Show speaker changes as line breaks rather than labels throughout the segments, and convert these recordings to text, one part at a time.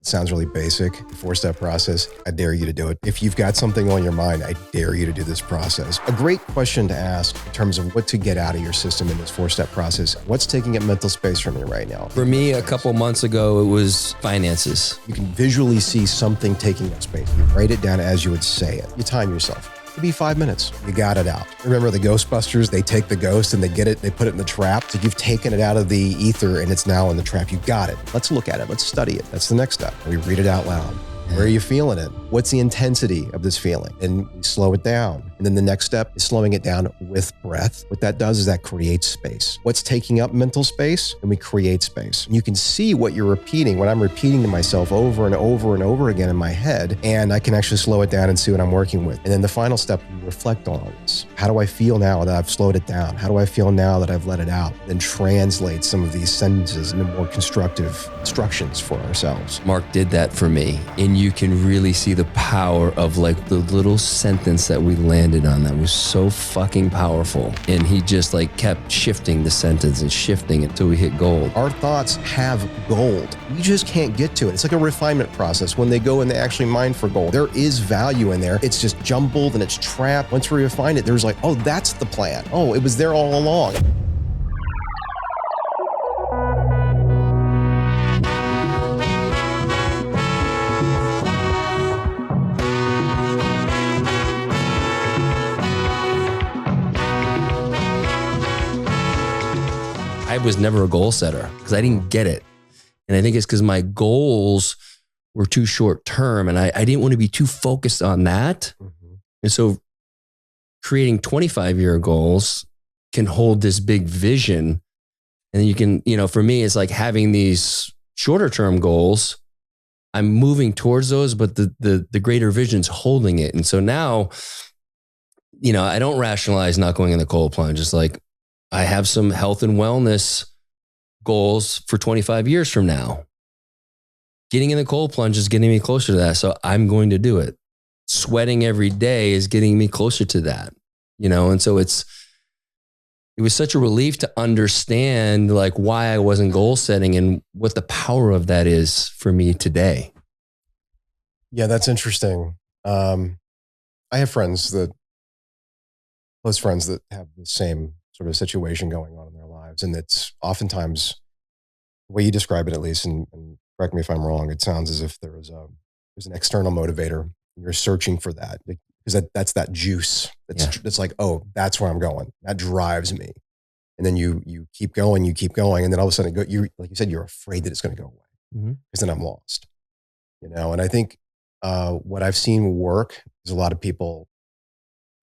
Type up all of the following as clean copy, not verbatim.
sounds really basic, the 4-step process. I dare you to do it. If you've got something on your mind, I dare you to do this process. A great question to ask in terms of what to get out of your system in this 4-step process. What's taking up mental space from you right now?
For me, a couple months ago, it was finances.
You can visually see something taking up space. You write it down as you would say it. You time yourself. It'd be 5 minutes. You got it out. Remember the Ghostbusters? They take the ghost and they get it, they put it in the trap. So you've taken it out of the ether and it's now in the trap. You got it. Let's look at it. Let's study it. That's the next step. We read it out loud. Where are you feeling it? What's the intensity of this feeling? And we slow it down. And then the next step is slowing it down with breath. What that does is that creates space. What's taking up mental space? And we create space. And you can see what you're repeating when I'm repeating to myself over and over and over again in my head. And I can actually slow it down and see what I'm working with. And then the final step, you reflect on all this. How do I feel now that I've slowed it down? How do I feel now that I've let it out? Then translate some of these sentences into more constructive instructions for ourselves.
Mark did that for me. And you can really see the power of like the little sentence that we landed on that was so fucking powerful. And he just like kept shifting the sentence and shifting until we hit gold.
Our thoughts have gold. We just can't get to it. It's like a refinement process. When they go and they actually mine for gold, there is value in there. It's just jumbled and it's trapped. Once we refine it, there's like, oh, that's the plan. Oh, it was there all along.
I was never a goal setter because I didn't get it. And I think it's because my goals were too short term and I didn't want to be too focused on that. Mm-hmm. And so creating 25-year goals can hold this big vision. And then you can, for me, it's like having these shorter term goals. I'm moving towards those, but the greater vision's holding it. And so now, I don't rationalize not going in the cold plunge. It's like, I have some health and wellness goals for 25 years from now. Getting in the cold plunge is getting me closer to that. So I'm going to do it. Sweating every day is getting me closer to that, And so it was such a relief to understand like why I wasn't goal setting and what the power of that is for me today.
Yeah, that's interesting. I have close friends that have the same sort of situation going on in their lives. And it's oftentimes the way you describe it, at least, and correct me if I'm wrong, it sounds as if there's an external motivator. You're searching for that because that's that juice. That's like, oh, that's where I'm going. That drives me. And then you keep going. And then all of a sudden, like you said, you're afraid that it's going to go away because then I'm lost, And I think what I've seen work is a lot of people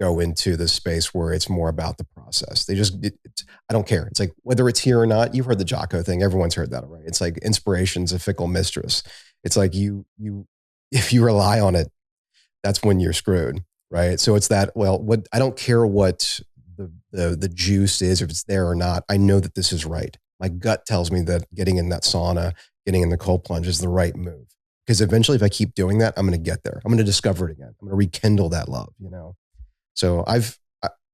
go into this space where it's more about the process. I don't care. It's like, whether it's here or not, you've heard the Jocko thing. Everyone's heard that, right? It's like inspiration's a fickle mistress. It's like if you rely on it, that's when you're screwed, right? So it's that, I don't care what the juice is, if it's there or not. I know that this is right. My gut tells me that getting in that sauna, getting in the cold plunge is the right move. Because eventually if I keep doing that, I'm going to get there. I'm going to discover it again. I'm going to rekindle that love, So I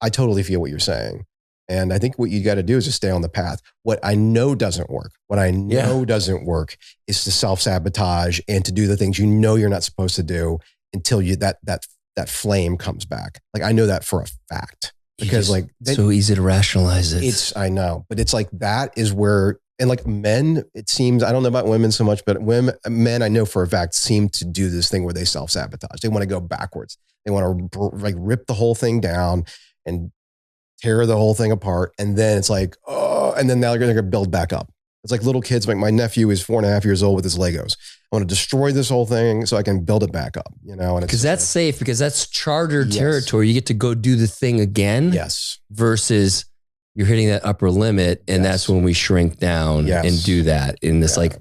totally feel what you're saying. And I think what you got to do is just stay on the path. What I know doesn't work doesn't work is to self-sabotage and to do the things you're not supposed to do until that flame comes back. Like I know that for a fact because
so easy to rationalize it.
I know, but it's like that is where, and like men, it seems, I don't know about women so much, but men I know for a fact seem to do this thing where they self-sabotage. They want to go backwards. They want to rip the whole thing down and tear the whole thing apart. And then it's like, oh, and then now they're going to build back up. It's like little kids. Like my nephew is 4.5 years old with his Legos. I want to destroy this whole thing so I can build it back up, And
because that's safe, because that's chartered territory. You get to go do the thing again.
Yes.
Versus you're hitting that upper limit. And that's when we shrink down and do that. And it's like,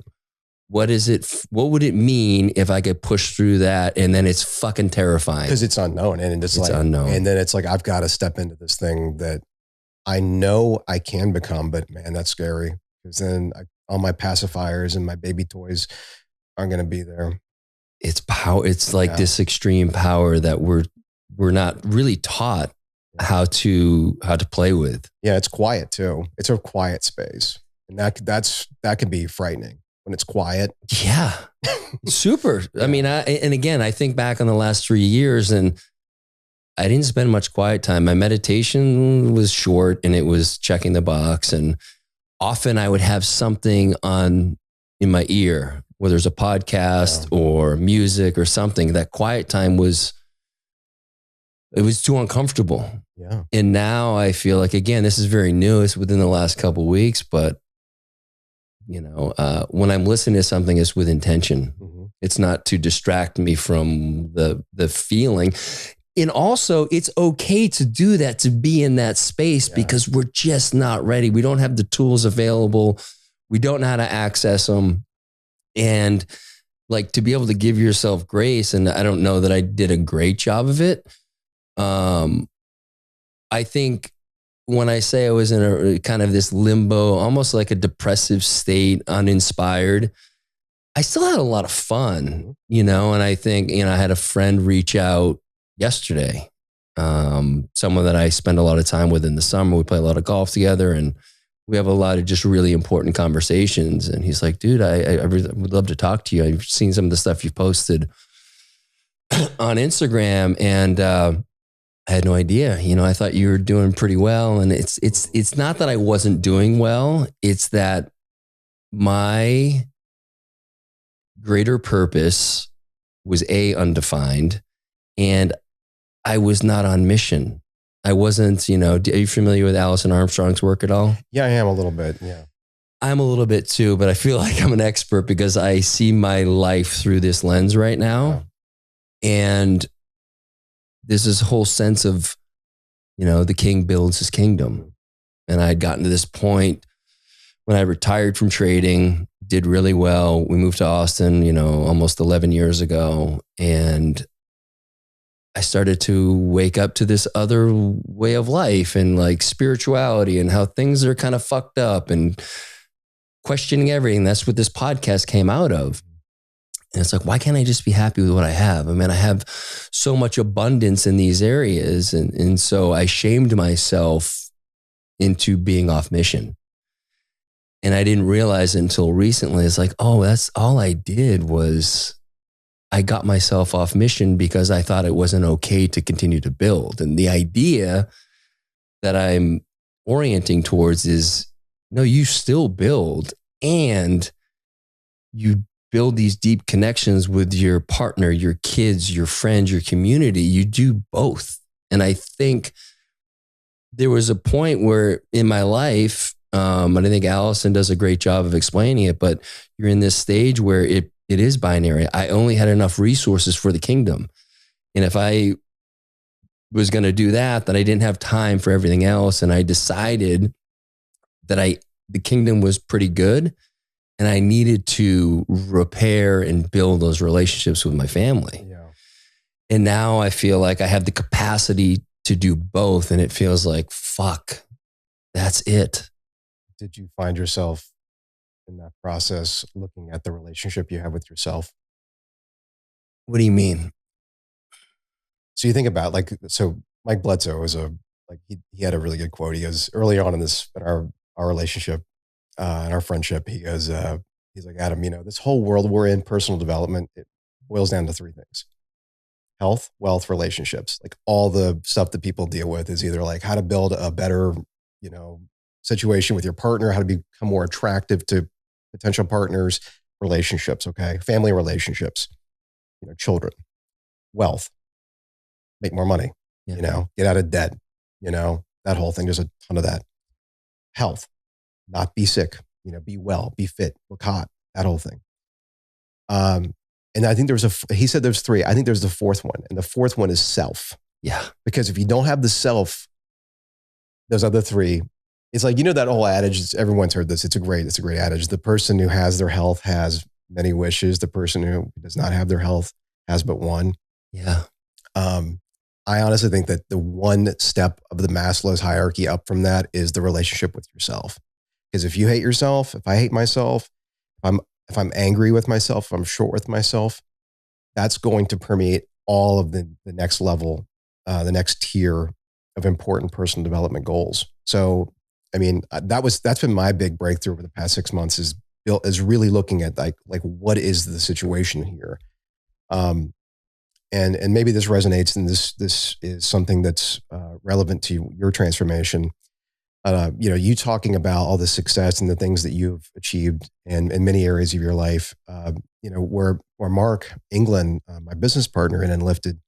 what would it mean if I could push through that? And then it's fucking terrifying.
Because it's unknown. And it's like, unknown. And then it's like, I've got to step into this thing that I know I can become, but man, that's scary. Because then all my pacifiers and my baby toys aren't going to be there.
It's power. It's like this extreme power that we're not really taught how to play with.
Yeah. It's quiet too. It's a quiet space. And that can be frightening. when it's quiet.
Yeah. Super. Yeah. I mean, and again, I think back on the last 3 years and I didn't spend much quiet time. My meditation was short and it was checking the box. And often I would have something on in my ear, whether it's a podcast or music or something. That quiet time was too uncomfortable.
Yeah.
And now I feel like, again, this is very new. It's within the last couple of weeks, but when I'm listening to something, it's with intention. Mm-hmm. It's not to distract me from the feeling. And also, it's okay to do that, to be in that space because we're just not ready. We don't have the tools available. We don't know how to access them. And like to be able to give yourself grace. And I don't know that I did a great job of it. I think when I say I was in a kind of this limbo, almost like a depressive state, uninspired, I still had a lot of fun, and I think, I had a friend reach out yesterday, someone that I spend a lot of time with in the summer. We play a lot of golf together and we have a lot of just really important conversations. And he's like, dude, I would love to talk to you. I've seen some of the stuff you've posted on Instagram and, I had no idea. I thought you were doing pretty well. And it's not that I wasn't doing well. It's that my greater purpose was undefined and I was not on mission. I wasn't, are you familiar with Allison Armstrong's work at all?
Yeah, I am a little bit. Yeah.
I'm a little bit too, but I feel like I'm an expert because I see my life through this lens right now. Yeah. And there's this whole sense of, the king builds his kingdom. And I had gotten to this point when I retired from trading, did really well. We moved to Austin, almost 11 years ago. And I started to wake up to this other way of life and like spirituality and how things are kind of fucked up and questioning everything. That's what this podcast came out of. And it's like, why can't I just be happy with what I have? I mean, I have so much abundance in these areas. And so I shamed myself into being off mission. And I didn't realize until recently, it's like, oh, that's all I did was I got myself off mission because I thought it wasn't okay to continue to build. And the idea that I'm orienting towards is, no, you still build and you build these deep connections with your partner, your kids, your friends, your community. You do both. And I think there was a point where in my life, and I think Allison does a great job of explaining it, but you're in this stage where it is binary. I only had enough resources for the kingdom. And if I was going to do that, then I didn't have time for everything else. And I decided that the kingdom was pretty good. And I needed to repair and build those relationships with my family. Yeah. And now I feel like I have the capacity to do both. And it feels like, fuck, that's it.
Did you find yourself in that process looking at the relationship you have with yourself?
What do you mean?
So you think about so Mike Bledsoe was he had a really good quote. He goes early on in our relationship, in our friendship, he goes, he's like, Adam, this whole world we're in, personal development, it boils down to three things: health, wealth, relationships. Like all the stuff that people deal with is either like how to build a better, situation with your partner, how to become more attractive to potential partners, relationships, okay? Family relationships, children, wealth, make more money, get out of debt, that whole thing. There's a ton of that. Health, not be sick, be well, be fit, look hot, that whole thing. And I think he said there's three. I think there's the fourth one. And the fourth one is self.
Yeah.
Because if you don't have the self, those other three, it's like, that whole adage, everyone's heard this. It's a great adage. The person who has their health has many wishes. The person who does not have their health has but one.
Yeah.
I honestly think that the one step of the Maslow's hierarchy up from that is the relationship with yourself. Because if you hate yourself, if I hate myself, if I'm angry with myself, if I'm short with myself, that's going to permeate all of the next level, the next tier of important personal development goals. So, I mean, that's been my big breakthrough over the past 6 months is is really looking at like what is the situation here. And maybe this resonates, and this is something that's relevant to your transformation. You talking about all the success and the things that you've achieved in many areas of your life. Where Mark England, my business partner in Unlifted,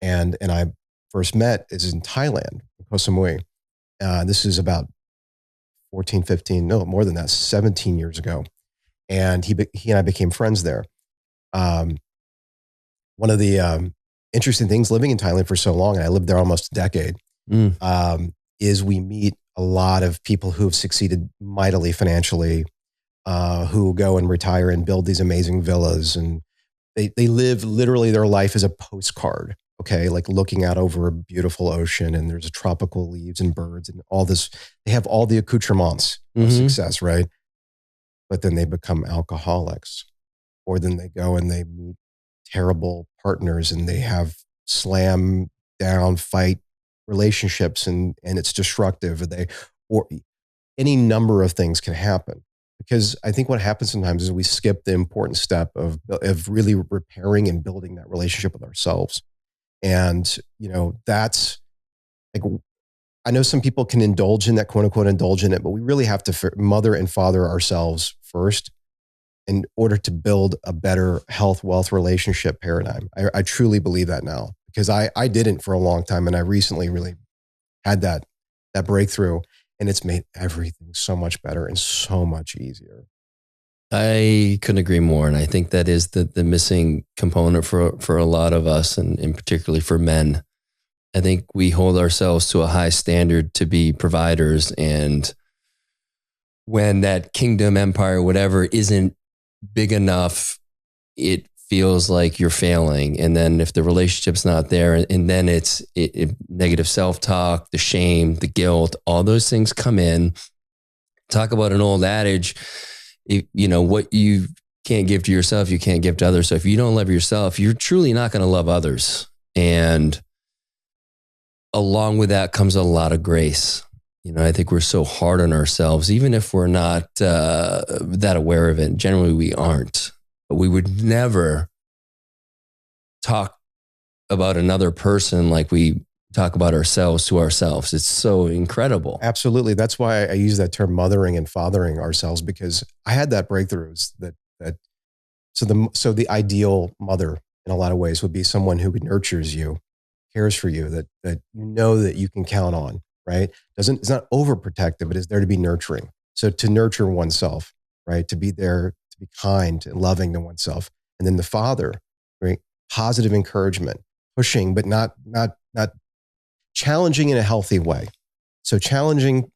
and I first met is in Thailand, in Koh Samui. This is about 14, 15, no, more than that, 17 years ago. And he and I became friends there. One of the interesting things living in Thailand for so long, and I lived there almost a decade, is we meet a lot of people who have succeeded mightily financially, who go and retire and build these amazing villas. And they live literally their life as a postcard, okay? Like looking out over a beautiful ocean, and there's tropical leaves and birds and all this. They have all the accoutrements of success, right? But then they become alcoholics, or then they go and they meet terrible partners and they have slam down fight relationships, and it's destructive. Or any number of things can happen, because I think what happens sometimes is we skip the important step of really repairing and building that relationship with ourselves. And, that's like, I know some people can indulge in that, quote unquote, indulge in it, but we really have to mother and father ourselves first in order to build a better health, wealth, relationship paradigm. I truly believe that now, because I didn't for a long time. And I recently really had that breakthrough, and it's made everything so much better and so much easier.
I couldn't agree more. And I think that is the missing component for a lot of us, and particularly for men. I think we hold ourselves to a high standard to be providers. And when that kingdom, empire, whatever isn't big enough, it feels like you're failing. And then if the relationship's not there, and then it's negative self-talk, the shame, the guilt, all those things come in. Talk about an old adage, what you can't give to yourself, you can't give to others. So if you don't love yourself, you're truly not going to love others. And along with that comes a lot of grace. I think we're so hard on ourselves, even if we're not that aware of it. Generally, we aren't. But we would never talk about another person like we talk about ourselves to ourselves. It's so incredible.
Absolutely. That's why I use that term, mothering and fathering ourselves, because I had that breakthroughs so the ideal mother in a lot of ways would be someone who nurtures you, cares for you, that that you can count on. Right? It's not overprotective, but is there to be nurturing. So to nurture oneself, right? To be there, to be kind and loving to oneself. And then the father, right? Positive encouragement, pushing, but not challenging in a healthy way. So challenging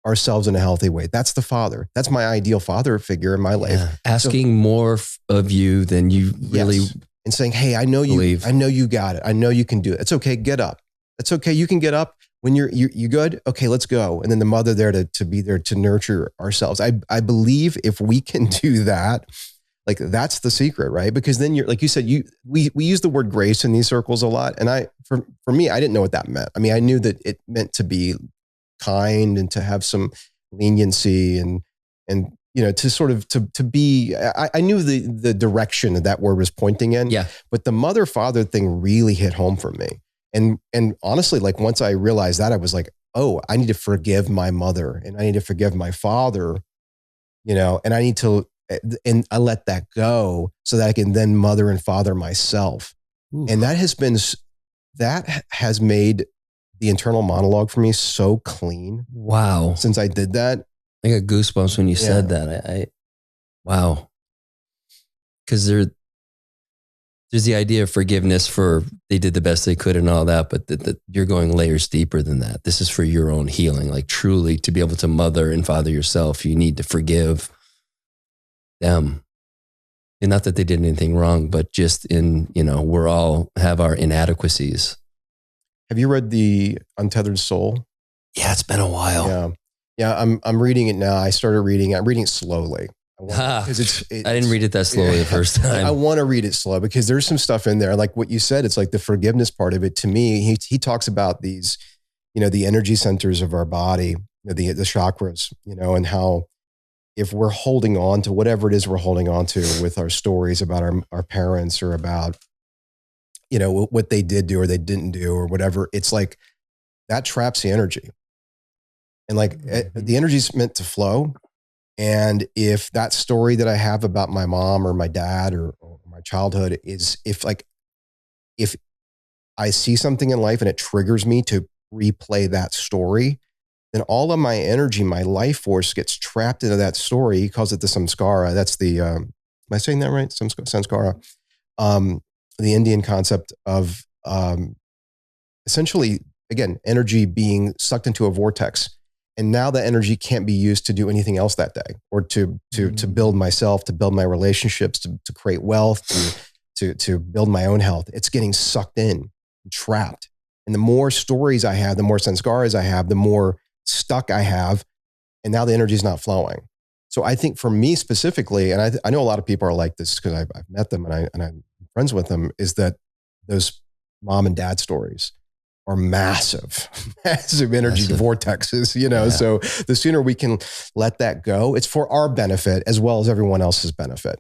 ourselves in a healthy way. That's the father. That's my ideal father figure in my life.
Yeah. Asking more of you than you really.
Yes. And saying, hey, I know you got it. I know you can do it. It's okay. Get up. It's okay. You can get up. When you good? Okay, let's go. And then the mother there to be there to nurture ourselves. I believe if we can do that, like that's the secret, right? Because then you're, like you said, we use the word grace in these circles a lot. And for me, I didn't know what that meant. I mean, I knew that it meant to be kind and to have some leniency and to sort of to be. I knew the direction that word was pointing in.
Yeah.
But the mother father thing really hit home for me. And honestly, like once I realized that, I was like, oh, I need to forgive my mother and I need to forgive my father, and and I let that go so that I can then mother and father myself. Ooh. And that has made the internal monologue for me so clean.
Wow.
Since I did that.
I got goosebumps when you said that. Wow. Because there's the idea of forgiveness for they did the best they could and all that, but you're going layers deeper than that. This is for your own healing. Like truly to be able to mother and father yourself, you need to forgive them. And not that they did anything wrong, but just we're all have our inadequacies.
Have you read The Untethered Soul?
Yeah, it's been a while.
Yeah. I'm reading it now. I started reading it. I'm reading it slowly. Because
I didn't read it that slowly the first time.
I want to read it slow because there's some stuff in there. Like what you said, it's like the forgiveness part of it. To me, he talks about these, the energy centers of our body, the chakras, and how if we're holding on to whatever it is we're holding on to with our stories about our parents or about, you know, what they did do or they didn't do or whatever, it's like that traps the energy. And like the energy is meant to flow. And if that story that I have about my mom or my dad or my childhood is, if I see something in life and it triggers me to replay that story, then all of my energy, my life force gets trapped into that story. He calls it the samskara. That's the, am I saying that right? Samskara. The Indian concept of essentially, again, energy being sucked into a vortex. And now the energy can't be used to do anything else that day, or to build myself, to build my relationships, to create wealth, to build my own health. It's getting sucked in, trapped. And the more stories I have, the more sanskaras I have, the more stuck I have. And now the energy is not flowing. So I think for me specifically, and I know a lot of people are like this because I've met them and I'm friends with them, is that those mom and dad stories are massive energy vortexes, you know. Yeah. So the sooner we can let that go, it's for our benefit as well as everyone else's benefit.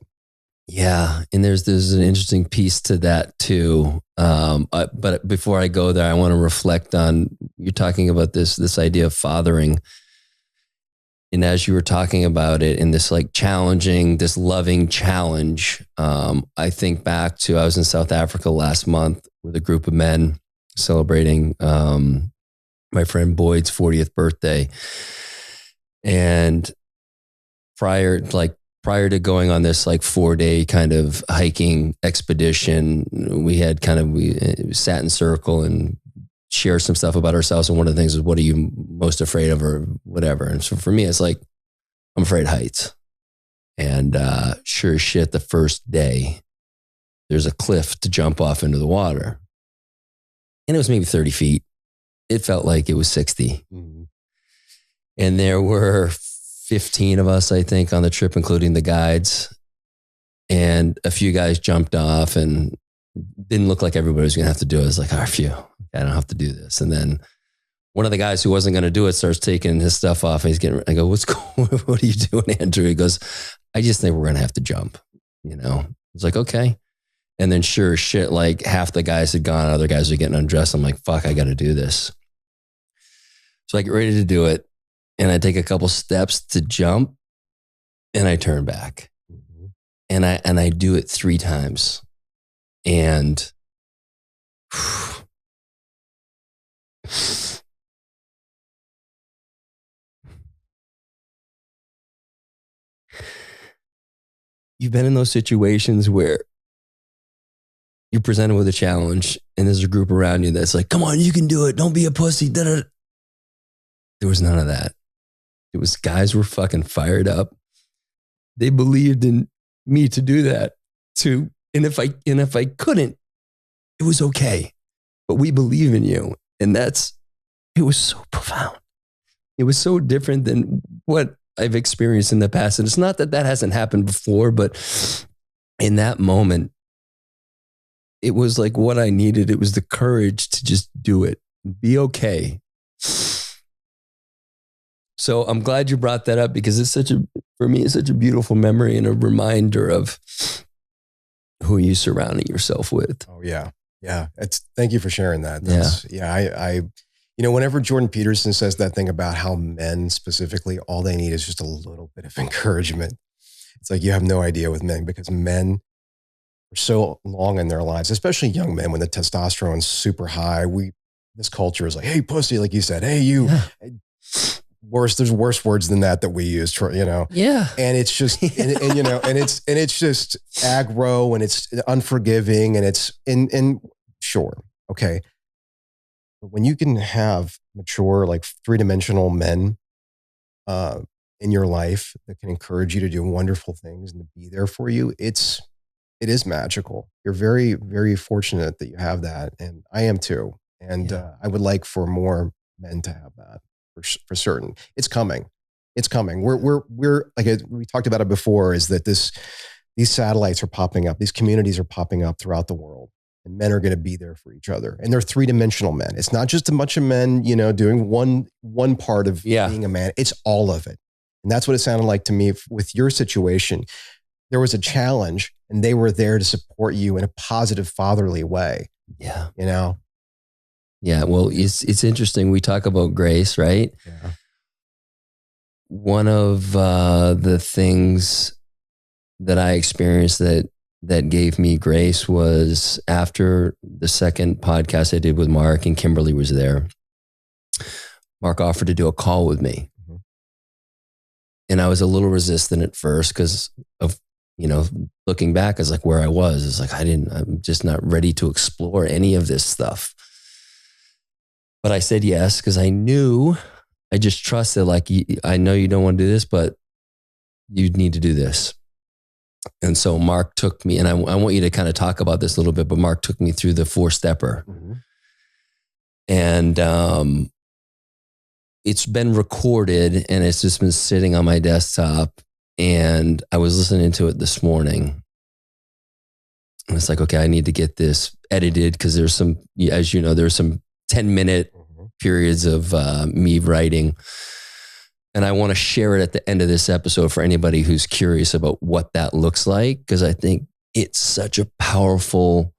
Yeah. And there's an interesting piece to that too. But before I go there, I want to reflect on, you're talking about this idea of fathering. And as you were talking about it in this like challenging, this loving challenge, I think back to, I was in South Africa last month with a group of men celebrating my friend Boyd's 40th birthday. And prior to going on this like 4-day kind of hiking expedition, we sat in circle and shared some stuff about ourselves. And one of the things is, what are you most afraid of or whatever? And so for me, it's like, I'm afraid of heights. And sure as shit, the first day, there's a cliff to jump off into the water. And it was maybe 30 feet. It felt like it was 60. Mm-hmm. And there were 15 of us, I think, on the trip, including the guides. And a few guys jumped off and didn't look like everybody was going to have to do it. I was like, phew, I don't have to do this. And then one of the guys who wasn't going to do it starts taking his stuff off. And I go, what are you doing, Andrew? He goes, I just think we're going to have to jump, you know? It's like, okay. And then sure as shit, like half the guys had gone, other guys are getting undressed. I'm like, fuck, I got to do this. So I get ready to do it. And I take a couple steps to jump and I turn back. Mm-hmm. And I do it 3 times. And you've been in those situations where you're presented with a challenge and there's a group around you that's like, come on, you can do it. Don't be a pussy. Da-da. There was none of that. It was guys were fucking fired up. They believed in me to do that too. And if I couldn't, it was okay. But we believe in you. And it was so profound. It was so different than what I've experienced in the past. And it's not that hasn't happened before, but in that moment, it was like what I needed. It was the courage to just do it, be okay. So I'm glad you brought that up because for me, it's such a beautiful memory and a reminder of who you surrounding yourself with.
Oh yeah. Yeah. Thank you for sharing that. I whenever Jordan Peterson says that thing about how men specifically, all they need is just a little bit of encouragement. It's like, you have no idea with men, because men are so long in their lives, especially young men when the testosterone's super high. This culture is like, hey, pussy, like you said, hey, you. Yeah. There's worse words than that we use, you know?
Yeah.
And it's just, and it's just aggro and it's unforgiving and and sure. Okay. But when you can have mature, like 3-dimensional men in your life that can encourage you to do wonderful things and to be there for you, it is magical. You're very, very fortunate that you have that. And I am too. And I would like for more men to have that. For certain. It's coming. We're like we talked about it before, is that these satellites are popping up. These communities are popping up throughout the world, and men are going to be there for each other. And they're 3-dimensional men. It's not just a bunch of men, doing one part of being a man. It's all of it. And that's what it sounded like to me with your situation. There was a challenge and they were there to support you in a positive fatherly way.
Yeah.
You know?
Yeah. Well, it's interesting. We talk about grace, right?
Yeah.
One of the things that I experienced that gave me grace was after the second podcast I did with Mark and Kimberly was there. Mark offered to do a call with me. Mm-hmm. And I was a little resistant at first because of, looking back, as like where I was, it's like, I'm just not ready to explore any of this stuff. But I said yes, because I just trusted, like, I know you don't want to do this, but you need to do this. And so Mark took me, and I want you to kind of talk about this a little bit, but Mark took me through the 4-stepper. Mm-hmm. And it's been recorded and it's just been sitting on my desktop. And I was listening to it this morning. And it's like, okay, I need to get this edited because there's some, as you know, there's some 10-minute periods of me writing. And I want to share it at the end of this episode for anybody who's curious about what that looks like, because I think it's such a powerful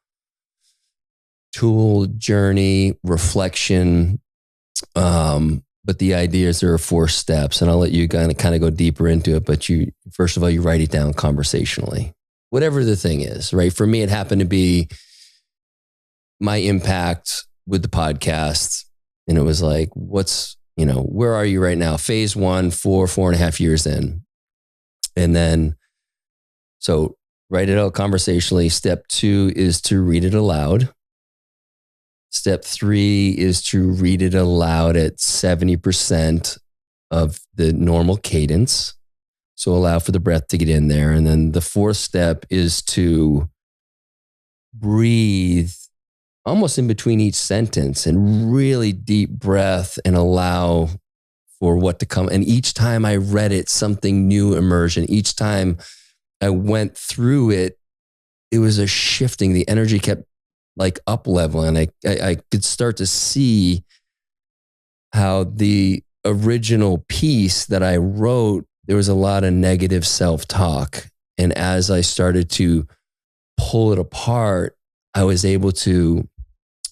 tool, journey, reflection. But the idea is there are 4 steps, and I'll let you kind of go deeper into it. But first of all, you write it down conversationally, whatever the thing is, right? For me, it happened to be my impact with the podcast. And it was like, where are you right now? Phase 1, 4.5 years in. And then, so write it out conversationally. Step 2 is to read it aloud. Step 3 is to read it aloud at 70% of the normal cadence. So allow for the breath to get in there. And then the 4th step is to breathe almost in between each sentence and really deep breath and allow for what to come. And each time I read it, something new emerged. And each time I went through it, it was a shifting. The energy kept like up leveling. I could start to see how the original piece that I wrote, there was a lot of negative self-talk. And as I started to pull it apart, I was able to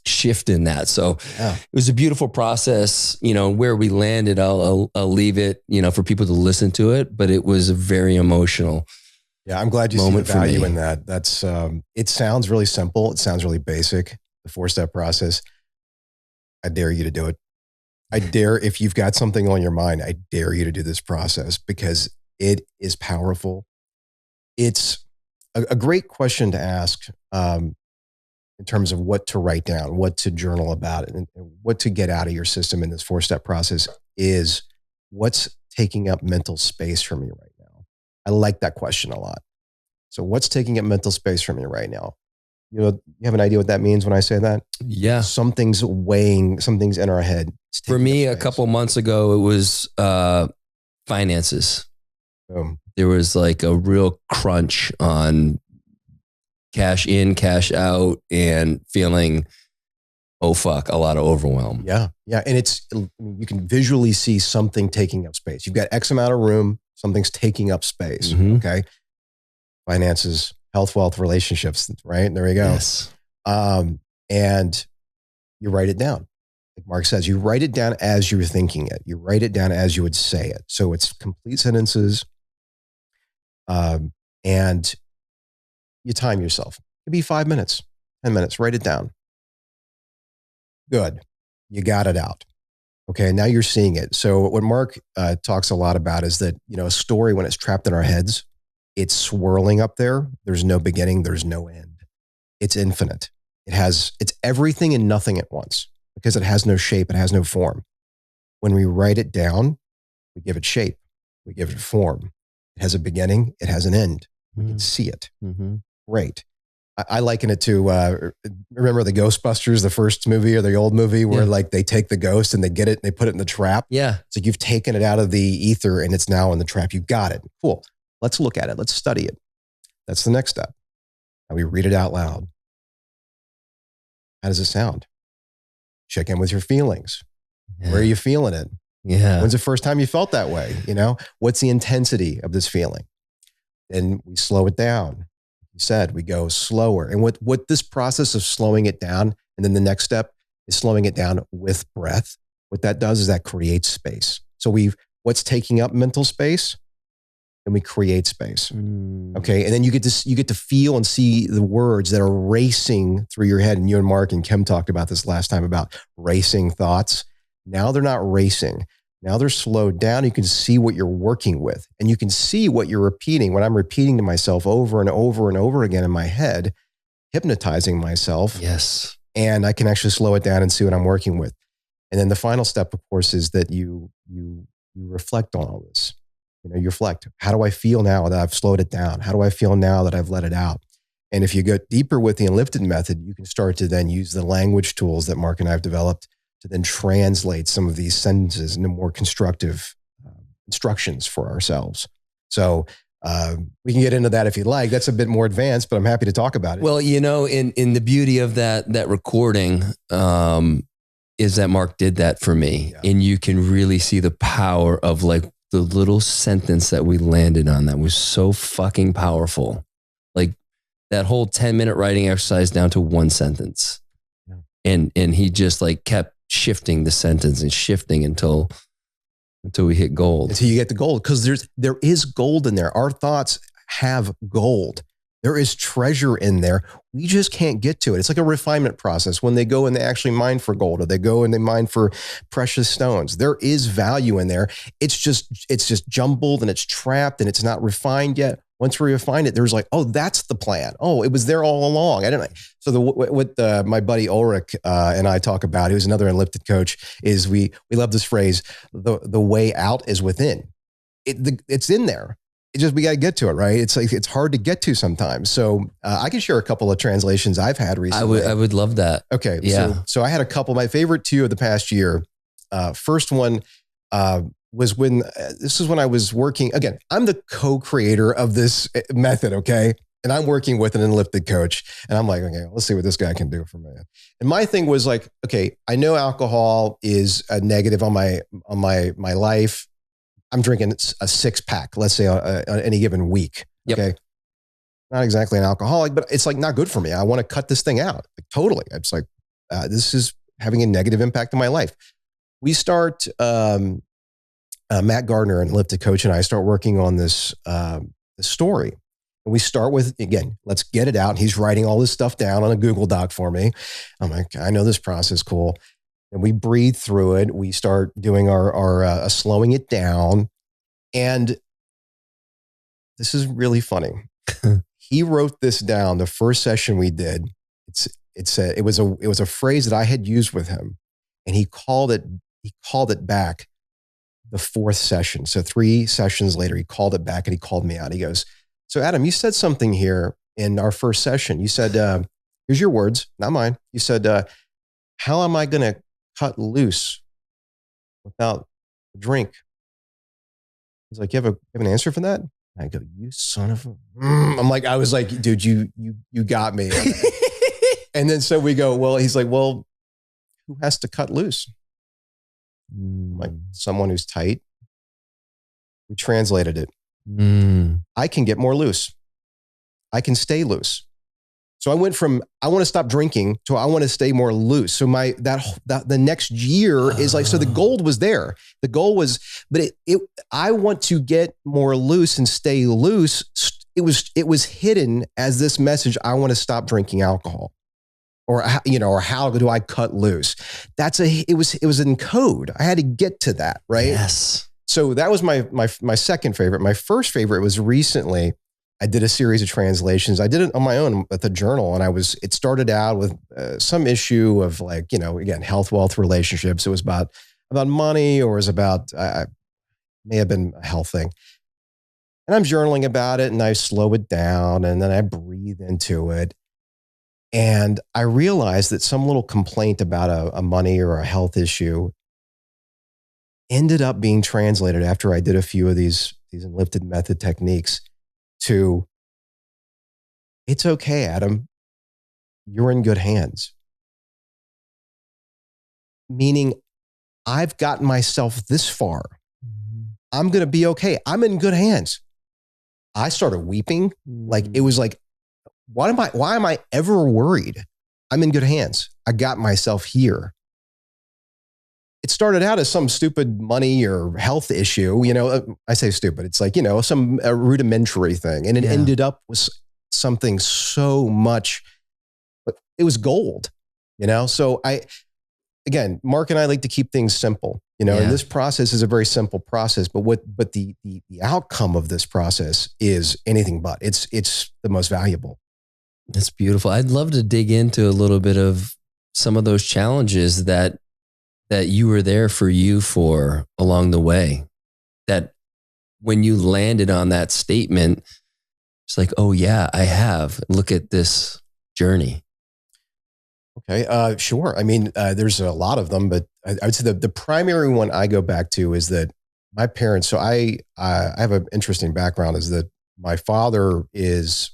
shift in that. So it was a beautiful process. Where we landed, I'll leave it, for people to listen to it, but it was very emotional.
Yeah. I'm glad you see the value in that. That's, it sounds really simple. It sounds really basic, the 4-step process. I dare you to do it. I dare, if you've got something on your mind, I dare you to do this process because it is powerful. It's a great question to ask, in terms of what to write down, what to journal about, and what to get out of your system in this 4-step process is what's taking up mental space from you right now. I like that question a lot. So what's taking up mental space from you right now? You have an idea what that means when I say that?
Yeah.
Something's weighing, something's in our head.
For me, a couple months ago, it was finances.
Boom.
There was like a real crunch on cash in, cash out, and feeling, oh fuck, a lot of overwhelm.
Yeah. Yeah. And you can visually see something taking up space. You've got X amount of room, something's taking up space. Mm-hmm. Okay. Finances, health, wealth, relationships, right? There you go.
Yes.
And you write it down. Like Mark says, you write it down as you're thinking it. You write it down as you would say it. So it's complete sentences. And you time yourself. It could be 5 minutes, 10 minutes, write it down. Good. You got it out. Okay. Now you're seeing it. So what Mark talks a lot about is that, a story, when it's trapped in our heads, it's swirling up there. There's no beginning. There's no end. It's infinite. It's everything and nothing at once because it has no shape. It has no form. When we write it down, we give it shape. We give it form. It has a beginning. It has an end. We can see it. Mm-hmm. Great. I liken it to, remember the Ghostbusters, the first movie or the old movie where like they take the ghost and they get it and they put it in the trap.
Yeah.
So you've taken it out of the ether and it's now in the trap. You got it. Cool. Let's look at it. Let's study it. That's the next step. Now we read it out loud. How does it sound? Check in with your feelings. Yeah. Where are you feeling it?
Yeah.
When's the first time you felt that way? You know, what's the intensity of this feeling? And we slow it down. You said we go slower. And what this process of slowing it down, and then the next step is slowing it down with breath. What that does is that creates space. So what's taking up mental space? And we create space. Okay. And then you get to feel and see the words that are racing through your head. And you and Mark and Kim talked about this last time about racing thoughts. Now they're not racing. Now they're slowed down. You can see what you're working with, and you can see what you're repeating. When I'm repeating to myself over and over and over again in my head, hypnotizing myself.
Yes.
And I can actually slow it down and see what I'm working with. And then the final step, of course, is that you reflect on all this. You know, you reflect. How do I feel now that I've slowed it down? How do I feel now that I've let it out? And if you go deeper with the Unlifted method, you can start to then use the language tools that Mark and I have developed to then translate some of these sentences into more constructive instructions for ourselves. So we can get into that if you'd like. That's a bit more advanced, but I'm happy to talk about it.
Well, you know, in the beauty of that recording is that Mark did that for me. Yeah. And you can really see the power of like the little sentence that we landed on that was so fucking powerful. Like that whole 10-minute writing exercise down to one sentence. Yeah. And he just like kept shifting the sentence and shifting until we hit gold.
Until you get the gold. Because there is gold in there. Our thoughts have gold. There is treasure in there. We just can't get to it. It's like a refinement process when they go and they actually mine for gold, or they go and they mine for precious stones. There is value in there. It's just jumbled and it's trapped and it's not refined yet. Once we refine it, there's like, oh, that's the plan. Oh, it was there all along. I didn't know. So what my buddy Ulrich and I talk about, who's another Unlifted coach, is we love this phrase, the way out is within. It's in there. We got to get to it, right? It's like, it's hard to get to sometimes. So I can share a couple of translations I've had recently.
I would love that.
Okay.
Yeah.
So I had a couple, my favorite two of the past year. First one was when, this is when I was working, again, I'm the co-creator of this method. Okay. And I'm working with an Unlifted coach, and I'm like, okay, let's see what this guy can do for me. And my thing was like, okay, I know alcohol is a negative on my life. I'm drinking a 6-pack, let's say on any given week.
Yep.
Okay. Not exactly an alcoholic, but it's like not good for me. I want to cut this thing out. Like, totally. It's like, this is having a negative impact on my life. We start, Matt Gardner, an Unlifted coach, and I start working on this story. And we start with, again, let's get it out. And he's writing all this stuff down on a Google Doc for me. I'm like, I know this process, cool. And we breathe through it. We start doing our slowing it down. And this is really funny. He wrote this down. The first session we did, it was a phrase that I had used with him, and he called it back the fourth session. So 3 sessions later, he called it back and he called me out. He goes, so Adam, you said something here in our first session. You said, here's your words, not mine. You said, how am I going to cut loose without a drink? He's like, you have an answer for that? I go, you son of a, I'm like, I was like, dude, you got me. And then so we go, well, he's like, well, who has to cut loose? I'm like, someone who's tight. We translated it. I can get more loose. I can stay loose. So I went from, I want to stop drinking to I want to stay more loose. So the next year is like, so the goal was there. The goal was, but I want to get more loose and stay loose. It was hidden as this message. I want to stop drinking alcohol, or how do I cut loose? It was in code. I had to get to that. Right.
Yes.
So that was my second favorite. My first favorite was recently. I did a series of translations. I did it on my own at the journal. And it started out with some issue of like, again, health, wealth, relationships. It was about money, or it was about, may have been a health thing. And I'm journaling about it, and I slow it down, and then I breathe into it. And I realized that some little complaint about a money or a health issue ended up being translated after I did a few of these Unlifted method techniques to, it's okay, Adam, you're in good hands. Meaning, I've gotten myself this far. I'm going to be okay. I'm in good hands. I started weeping. Like, it was like, why am I ever worried? I'm in good hands. I got myself here. It started out as some stupid money or health issue. I say stupid. It's like, some rudimentary thing. And it ended up with something so much, but it was gold, So again, Mark and I like to keep things simple, and this process is a very simple process, but the outcome of this process is anything but. It's the most valuable.
That's beautiful. I'd love to dig into a little bit of some of those challenges that you were there for you for along the way. That when you landed on that statement, it's like, oh yeah, I have. Look at this journey.
Okay, sure. I mean, there's a lot of them, but I would say the primary one I go back to is that my parents. So I have an interesting background. Is that my father is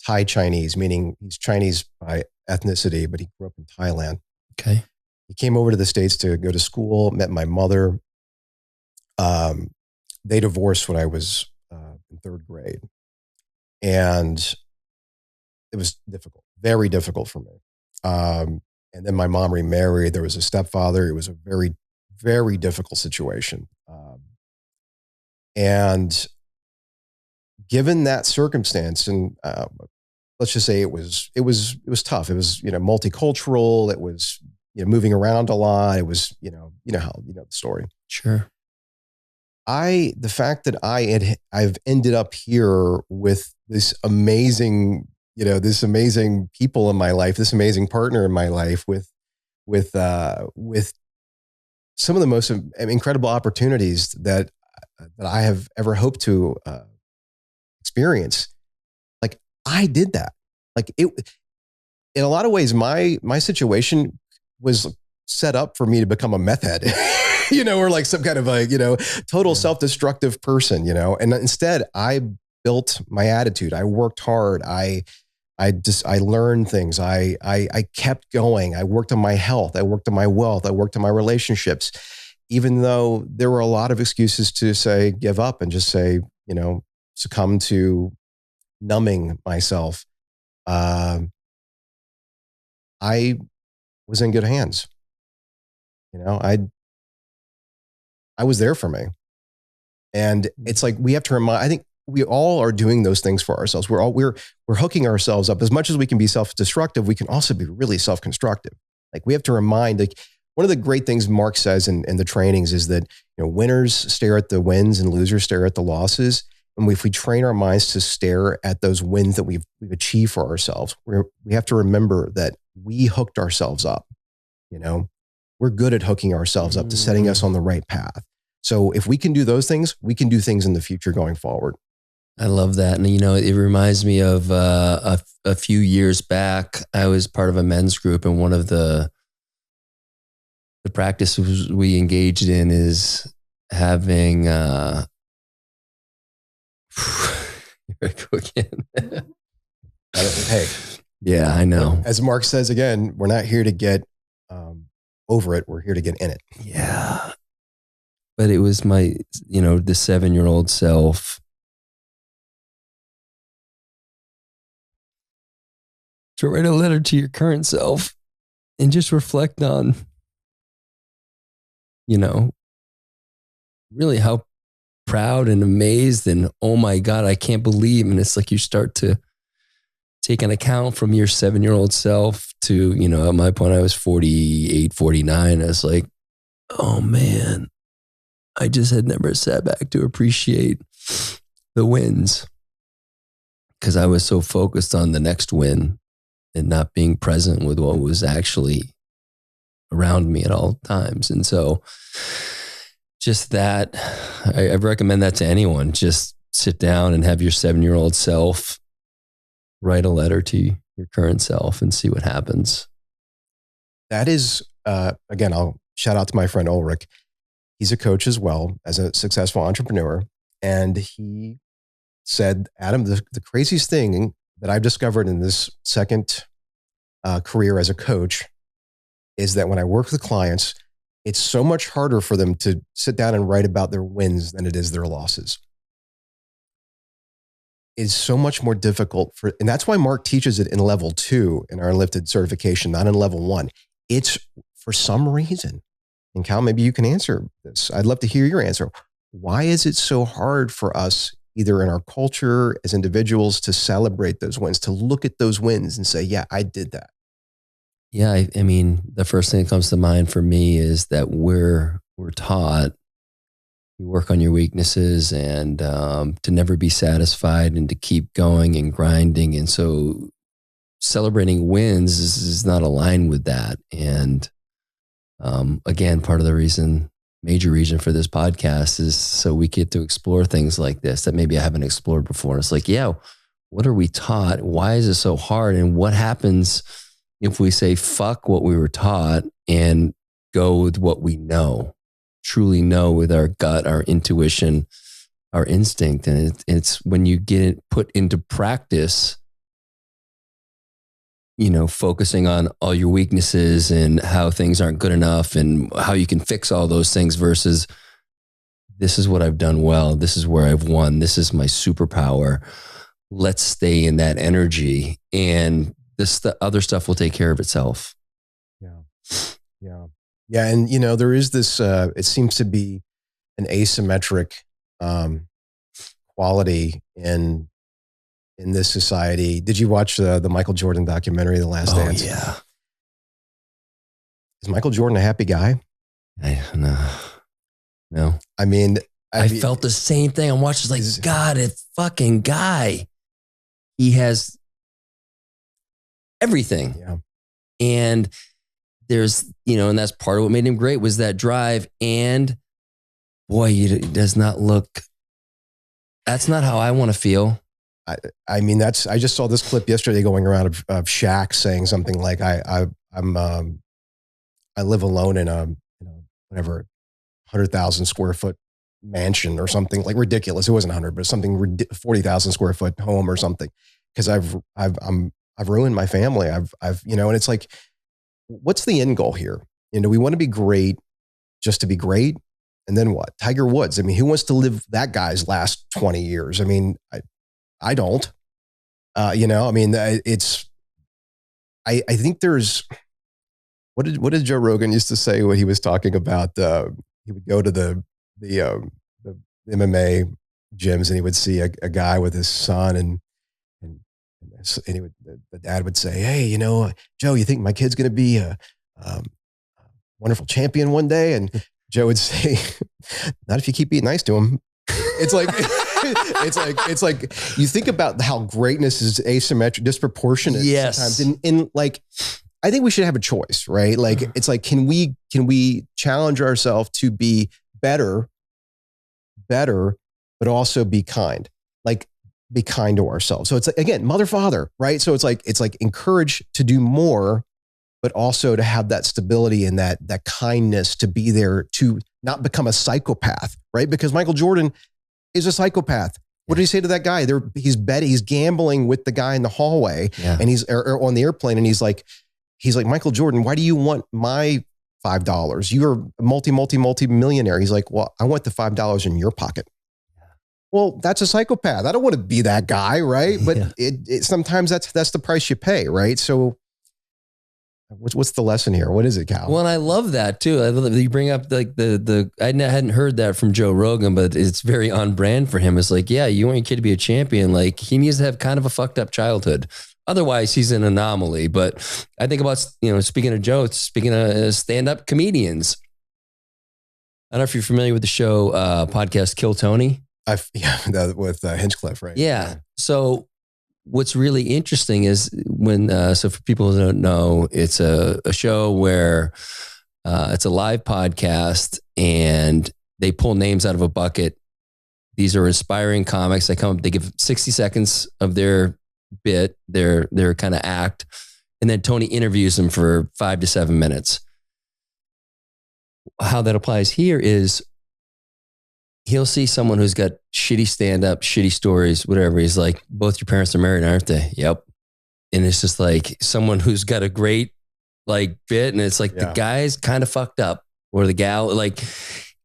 Thai Chinese, meaning he's Chinese by ethnicity, but he grew up in Thailand.
Okay.
He came over to the States to go to school, met my mother. They divorced when I was in third grade. And it was difficult, very difficult for me. And then my mom remarried. There was a stepfather. It was a very, very difficult situation. And given that circumstance, and let's just say it was tough. It was, multicultural. It was, moving around a lot. It was, the story.
Sure.
The fact that I've ended up here with this amazing people in my life, this amazing partner in my life with some of the most incredible opportunities that I have ever hoped to experience. Like, I did that. Like, it, in a lot of ways, my situation was set up for me to become a meth head, or like some kind of total self-destructive person, and instead I built my attitude. I worked hard. I learned things. I kept going. I worked on my health. I worked on my wealth. I worked on my relationships, even though there were a lot of excuses to say, give up and just say, succumb to numbing myself. I was in good hands. I was there for me. And it's like, we have to remind, I think we all are doing those things for ourselves. We're hooking ourselves up. As much as we can be self-destructive, we can also be really self-constructive. Like, we have to remind, like, one of the great things Mark says in the trainings is that, winners stare at the wins and losers stare at the losses. And if we train our minds to stare at those wins that we've achieved for ourselves, we have to remember that we hooked ourselves up. We're good at hooking ourselves up to setting us on the right path. So if we can do those things, we can do things in the future going forward.
I love that. And, it reminds me of a few years back, I was part of a men's group, and one of the practices we engaged in is having, here I go again.
Hey.
Yeah, I know.
As Mark says again, we're not here to get over it. We're here to get in it.
Yeah. But it was my, the 7-year-old self. To write a letter to your current self and just reflect on, really how proud and amazed and, oh my God, I can't believe. And it's like you start to take an account from your 7-year-old self to, at my point, I was 48, 49. I was like, oh man, I just had never sat back to appreciate the wins because I was so focused on the next win and not being present with what was actually around me at all times. And so just that, I recommend that to anyone. Just sit down and have your 7-year-old self write a letter to your current self and see what happens.
That is, again, I'll shout out to my friend Ulrich. He's a coach as well as a successful entrepreneur. And he said, Adam, the craziest thing that I've discovered in this second career as a coach is that when I work with clients, it's so much harder for them to sit down and write about their wins than it is their losses. It's so much more difficult and that's why Mark teaches it in level 2 in our Unlifted certification, not in level 1. It's for some reason, and Cal, maybe you can answer this. I'd love to hear your answer. Why is it so hard for us, either in our culture as individuals, to celebrate those wins, to look at those wins and say, yeah, I did that?
Yeah. I mean, the first thing that comes to mind for me is that we're taught you work on your weaknesses and to never be satisfied and to keep going and grinding. And so celebrating wins is not aligned with that. And again, part of the major reason for this podcast is so we get to explore things like this that maybe I haven't explored before. It's like, yeah, what are we taught? Why is it so hard? And what happens if we say, fuck what we were taught and go with what we know? Truly know with our gut, our intuition, our instinct. And it's when you get it put into practice, focusing on all your weaknesses and how things aren't good enough and how you can fix all those things versus this is what I've done well. This is where I've won. This is my superpower. Let's stay in that energy and the other stuff will take care of itself.
Yeah. Yeah. Yeah, and there is this. It seems to be an asymmetric quality in this society. Did you watch the Michael Jordan documentary, The Last Dance?
Yeah.
Is Michael Jordan a happy guy?
No.
I mean,
I felt the same thing. I'm watching, like, God, a fucking guy. He has everything.
Yeah.
And there's, and that's part of what made him great was that drive. And boy, it does not look, that's not how I want to feel.
I mean, I just saw this clip yesterday going around of Shaq saying something like, I live alone in a, whatever, 100,000 square foot mansion or something like ridiculous. It wasn't 100, but something 40,000 square foot home or something. Cause I've ruined my family. and it's like, what's the end goal here? We want to be great just to be great. And then what? Tiger Woods. I mean, who wants to live that guy's last 20 years? I mean, I don't, I think there's, what did Joe Rogan used to say when he was talking about, he would go to the MMA gyms and he would see a guy with his son and he would, the dad would say, hey, Joe, you think my kid's going to be a wonderful champion one day? And Joe would say, not if you keep being nice to him. It's like, it's like you think about how greatness is asymmetric, disproportionate.
Yes.
Sometimes. And like, I think we should have a choice, right? Like, it's like, can we challenge ourselves to be better, but also be kind? Like, be kind to ourselves. So it's like, again, mother, father, right? So it's like encourage to do more, but also to have that stability and that kindness to be there, to not become a psychopath, right? Because Michael Jordan is a psychopath. What did he say to that guy? He's gambling with the guy in the hallway, and he's or on the airplane, and he's like, Michael Jordan, why do you want my $5? You're a multi-millionaire. He's like, well, I want the $5 in your pocket. Well, that's a psychopath. I don't want to be that guy, right? But it sometimes that's the price you pay, right? So what's the lesson here? What is it, Cal?
Well, and I love that too. I love that you bring up like I hadn't heard that from Joe Rogan, but it's very on brand for him. It's like, yeah, you want your kid to be a champion. Like he needs to have kind of a fucked up childhood. Otherwise, he's an anomaly. But I think about, speaking of Joe, speaking of stand-up comedians. I don't know if you're familiar with the show podcast Kill Tony.
With Hinchcliffe, right?
Yeah. So what's really interesting is when, so for people who don't know, it's a show where it's a live podcast and they pull names out of a bucket. These are inspiring comics. They give 60 seconds of their bit, their kind of act. And then Tony interviews them for 5 to 7 minutes. How that applies here is he'll see someone who's got shitty stand-up, shitty stories, whatever. He's like, both your parents are married, aren't they? Yep. And it's just like someone who's got a great bit. And it's like the guy's kind of fucked up. or the gal, like,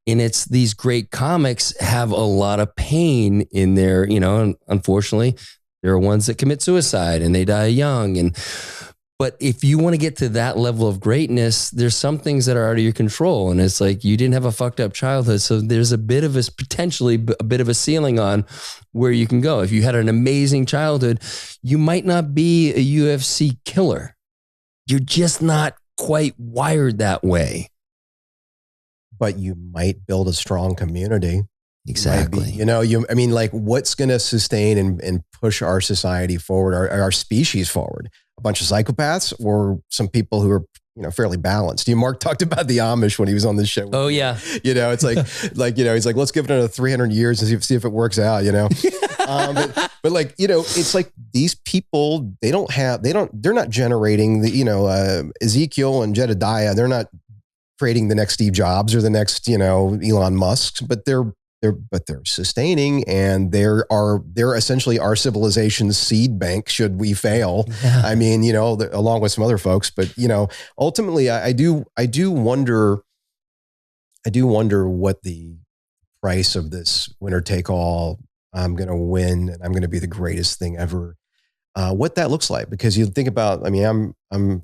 and it's these great comics have a lot of pain in their, and unfortunately there are ones that commit suicide and they die young. But if you want to get to that level of greatness, there's some things that are out of your control. And it's like, you didn't have a fucked up childhood. So there's potentially a bit of a ceiling on where you can go. If you had an amazing childhood, you might not be a UFC killer. You're just not quite wired that way.
But you might build a strong community.
Exactly.
What's going to sustain and push our society forward, our species forward? A bunch of psychopaths or some people who are, fairly balanced? Mark talked about the Amish when he was on this show.
Oh yeah.
It's he's like, let's give it another 300 years and see if it works out, but it's like these people, they're not generating the, Ezekiel and Jedediah. They're not creating the next Steve Jobs or the next, Elon Musk, but they're sustaining, and they're essentially our civilization's seed bank should we fail.
Yeah.
I mean, along with some other folks, but ultimately I do wonder what the price of this winner take all, I'm going to win and I'm going to be the greatest thing ever, what that looks like. Because you think about, I'm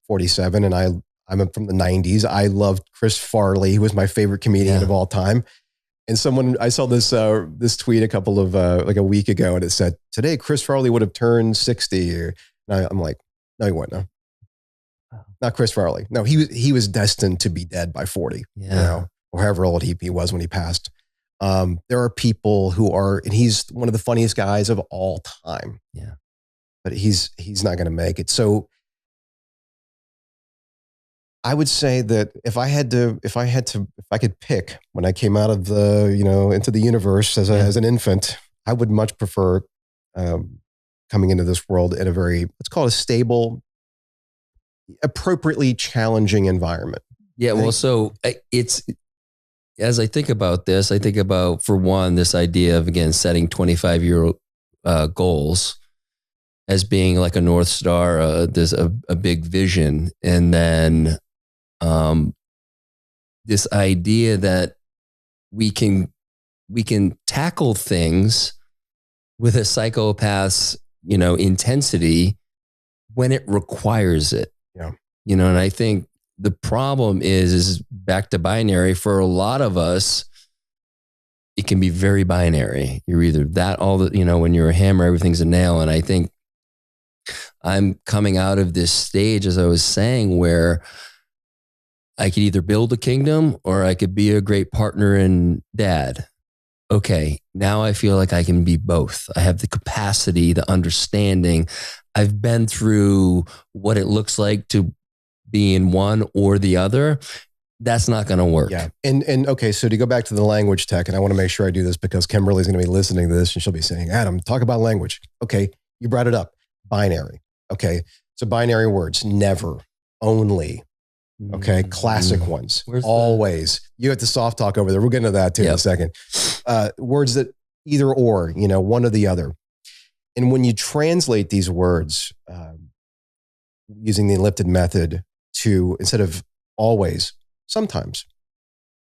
47 and I'm from the 90s. I loved Chris Farley. He was my favorite comedian of all time. And I saw this tweet a couple of, a week ago, and it said, today, Chris Farley would have turned 60. And I'm like, no, he wouldn't. No. Not Chris Farley. No, he was destined to be dead by 40, or however old he was when he passed. There are people who are, and he's one of the funniest guys of all time.
Yeah.
But he's not going to make it. So I would say that if I could pick when I came out of the, into the universe as an infant, I would much prefer coming into this world in a very, let's call it a stable, appropriately challenging environment.
Yeah. Well, so it's, as I think about this, I think about, for one, this idea of, again, setting 25-year goals as being like a North Star. There's a big vision. And then this idea that we can tackle things with a psychopath's, intensity when it requires it.
Yeah.
And I think the problem is back to binary. For a lot of us, it can be very binary. You're either that, when you're a hammer, everything's a nail. And I think I'm coming out of this stage, as I was saying, where I could either build a kingdom or I could be a great partner and dad. Okay, now I feel like I can be both. I have the capacity, the understanding. I've been through what it looks like to be in one or the other. That's not going to work.
Yeah. And okay, so to go back to the language tech, and I want to make sure I do this because Kimberly's going to be listening to this and she'll be saying, Adam, talk about language. Okay, you brought it up. Binary. Okay, so binary words, never, only. Okay, classic ones. Always. You have the soft talk over there. We'll get into that too in a second. Words that either or, one or the other. And when you translate these words using the Unlifted method to, instead of always, sometimes,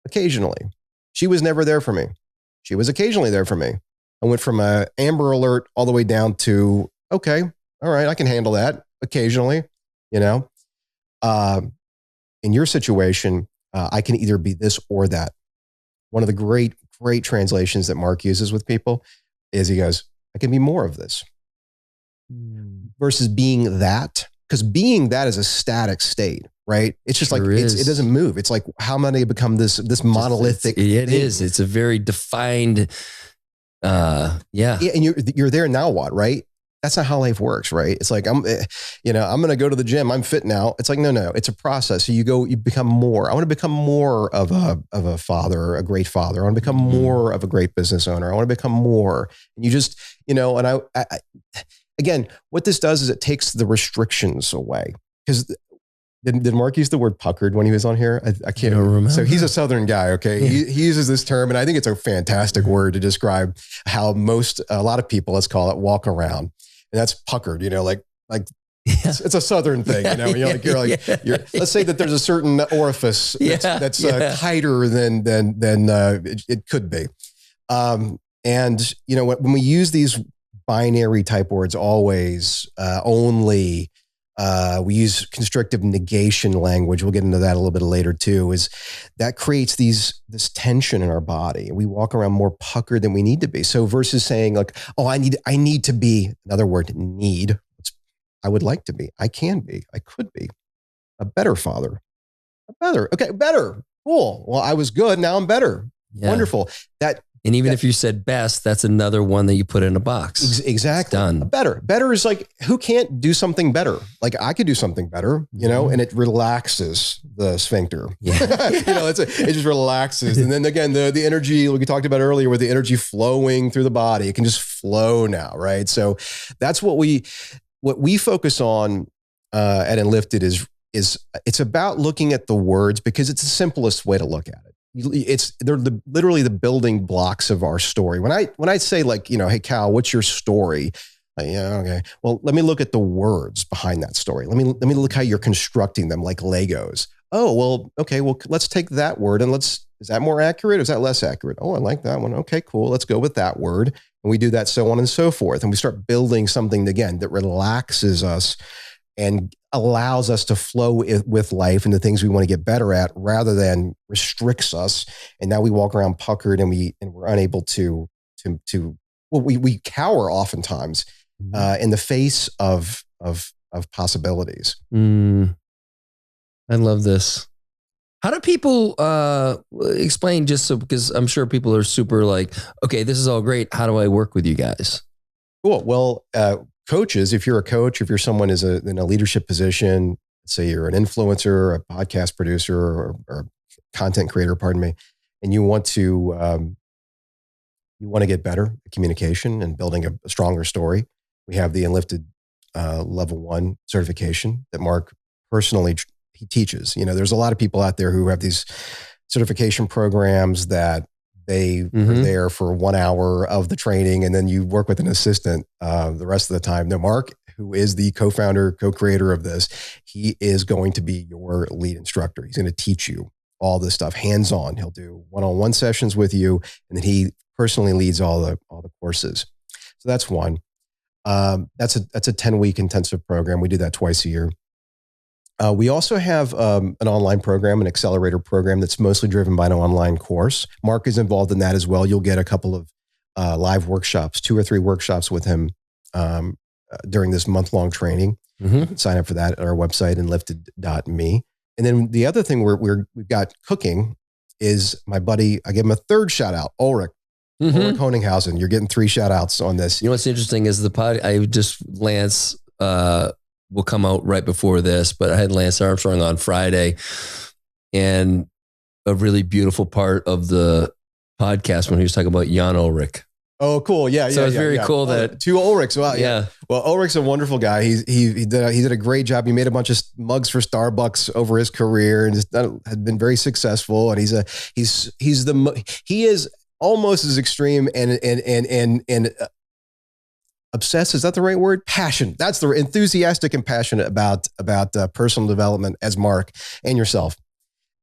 occasionally. She was never there for me. She was occasionally there for me. I went from a Amber Alert all the way down to, okay, all right, I can handle that occasionally, in your situation, I can either be this or that. One of the great translations that Mark uses with people is he goes, I can be more of this versus being that, because being that is a static state, right? It's just it doesn't move. It's like, how am I going to become this monolithic?
It is. It's a very defined, yeah.
And you're there now, what, right? That's not how life works, right? It's like, I'm going to go to the gym. I'm fit now. It's like, no, it's a process. So you become more. I want to become more of a father, a great father. I want to become more of a great business owner. I want to become more. And you just, and I again, what this does is it takes the restrictions away. Because did Mark use the word puckered when he was on here? I can't remember. So he's a Southern guy, okay? Yeah. He uses this term, and I think it's a fantastic word to describe how a lot of people, let's call it, walk around. And that's puckered, like It's a Southern thing, let's say that there's a certain orifice that's tighter than it could be. And when we use these binary type words, always, only, we use constrictive negation language. We'll get into that a little bit later too, is that creates this tension in our body. We walk around more puckered than we need to be. So versus saying like, oh, I need to be, another word, need. I would like to be, I can be, I could be a better father, better. Cool. Well, I was good. Now I'm better. Yeah. Wonderful.
And even if you said best, that's another one that you put in a box.
Exactly.
It's done.
Better is like, who can't do something better? Like I could do something better, and it relaxes the sphincter.
Yeah.
It just relaxes. And then again, the energy, like we talked about earlier, with the energy flowing through the body, it can just flow now, right? So that's what we focus on at Enlifted is it's about looking at the words, because it's the simplest way to look at it. They're literally the building blocks of our story. When I say like, hey Cal, what's your story? Okay. Well, let me look at the words behind that story. Let me look how you're constructing them like Legos. Oh, well, okay. Well, let's take that word and is that more accurate? Or is that less accurate? Oh, I like that one. Okay, cool. Let's go with that word. And we do that, so on and so forth. And we start building something again that relaxes us and allows us to flow with life and the things we want to get better at, rather than restricts us. And now we walk around puckered and we're unable to we cower oftentimes in the face of possibilities.
I love this. How do people explain, just so, because I'm sure people are super like, okay, this is all great. How do I work with you guys?
Cool. Well, coaches, if you're a coach, if you're someone in a leadership position, say you're an influencer, a podcast producer, or content creator, pardon me, and you want to get better at communication and building a stronger story, we have the Unlifted level 1 certification that Mark personally he teaches. There's a lot of people out there who have these certification programs that they are there for 1 hour of the training, and then you work with an assistant the rest of the time. No, Mark, who is the co-founder, co-creator of this, he is going to be your lead instructor. He's going to teach you all this stuff hands-on. He'll do one-on-one sessions with you, and then he personally leads all the courses. So that's one. That's a 10-week intensive program. We do that twice a year. We also have an online program, an accelerator program that's mostly driven by an online course. Mark is involved in that as well. You'll get a couple of live workshops, 2 or 3 workshops with him during this month-long training. You can sign up for that at our website, enlifted.me. And then the other thing we've got cooking is my buddy, I give him a third shout out, Ulrich. Ulrich Honinghausen. You're getting 3 shout outs on this.
What's interesting is Lance will come out right before this, but I had Lance Armstrong on Friday, and a really beautiful part of the podcast when he was talking about Jan Ulrich.
Oh, cool. Yeah.
So it's very cool that
2 Ulrichs. Wow. Yeah. Well, Ulrich's a wonderful guy. He did a great job. He made a bunch of mugs for Starbucks over his career and had been very successful. And he is almost as extreme and obsessed, is that the right word? Passion. That's the enthusiastic and passionate about personal development as Mark and yourself.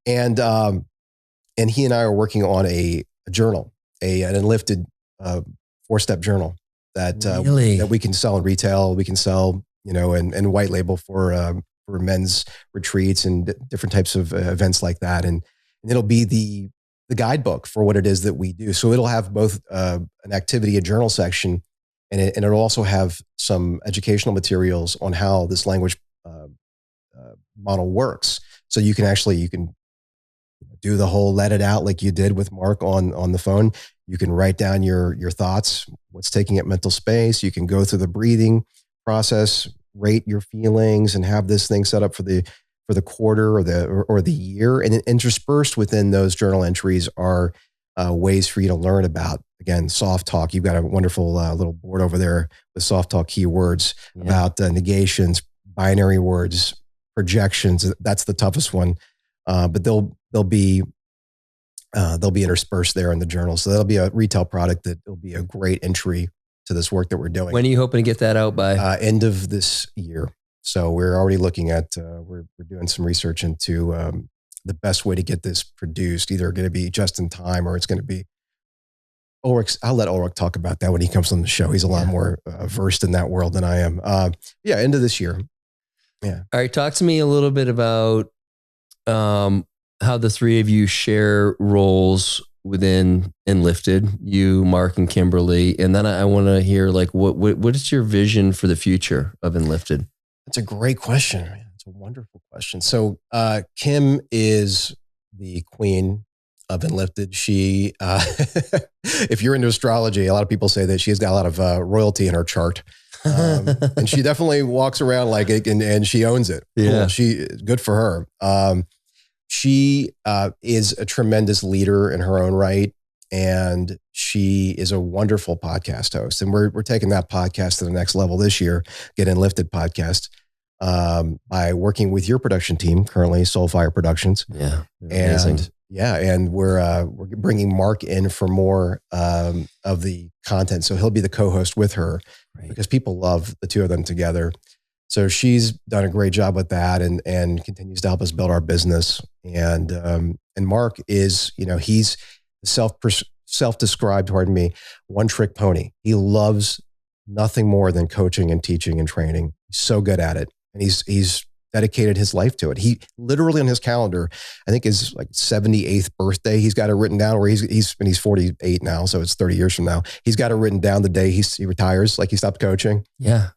And he and I are working on a journal, an Unlifted 4-step journal that we can sell in retail. We can sell, and white label for men's retreats and different types of events like that. And it'll be the guidebook for what it is that we do. So it'll have both an activity and journal section, and it'll also have some educational materials on how this language model works. So you can do the whole let it out like you did with Mark on the phone. You can write down your thoughts, what's taking up mental space. You can go through the breathing process, rate your feelings, and have this thing set up for the quarter or the year. And interspersed within those journal entries are ways for you to learn about, again, soft talk. You've got a wonderful little board over there with soft talk keywords about negations, binary words, projections. That's the toughest one. But they'll be interspersed there in the journal. So that'll be a retail product that will be a great entry to this work that we're doing.
When are you hoping to get that out by?
End of this year. So we're already looking at, we're doing some research into the best way to get this produced, either going to be just in time or it's going to be Ulrich. I'll let Ulrich talk about that when he comes on the show. He's a lot more versed in that world than I am. End of this year. Yeah.
All right. Talk to me a little bit about how the three of you share roles within Enlifted, you, Mark, and Kimberly. And then I want to hear like, what is your vision for the future of Enlifted?
That's a great question. It's a wonderful question. So Kim is the queen of Enlifted. She, if you're into astrology, a lot of people say that she's got a lot of royalty in her chart. And she definitely walks around like it and she owns it.
Yeah.
Cool. Good for her. She is a tremendous leader in her own right. And she is a wonderful podcast host. And we're taking that podcast to the next level this year, Get Enlifted podcast, by working with your production team, currently Soulfire Productions.
Yeah. Amazing.
And we're bringing Mark in for more of the content. So he'll be the co-host with her because people love the two of them together. So she's done a great job with that and continues to help us build our business. And Mark is, he's self-described, one trick pony. He loves nothing more than coaching and teaching and training. He's so good at it. And he's dedicated his life to it. He literally on his calendar, I think his like 78th birthday, he's got it written down where he's 48 now. So it's 30 years from now. He's got it written down the day he retires, like he stopped coaching.
Yeah.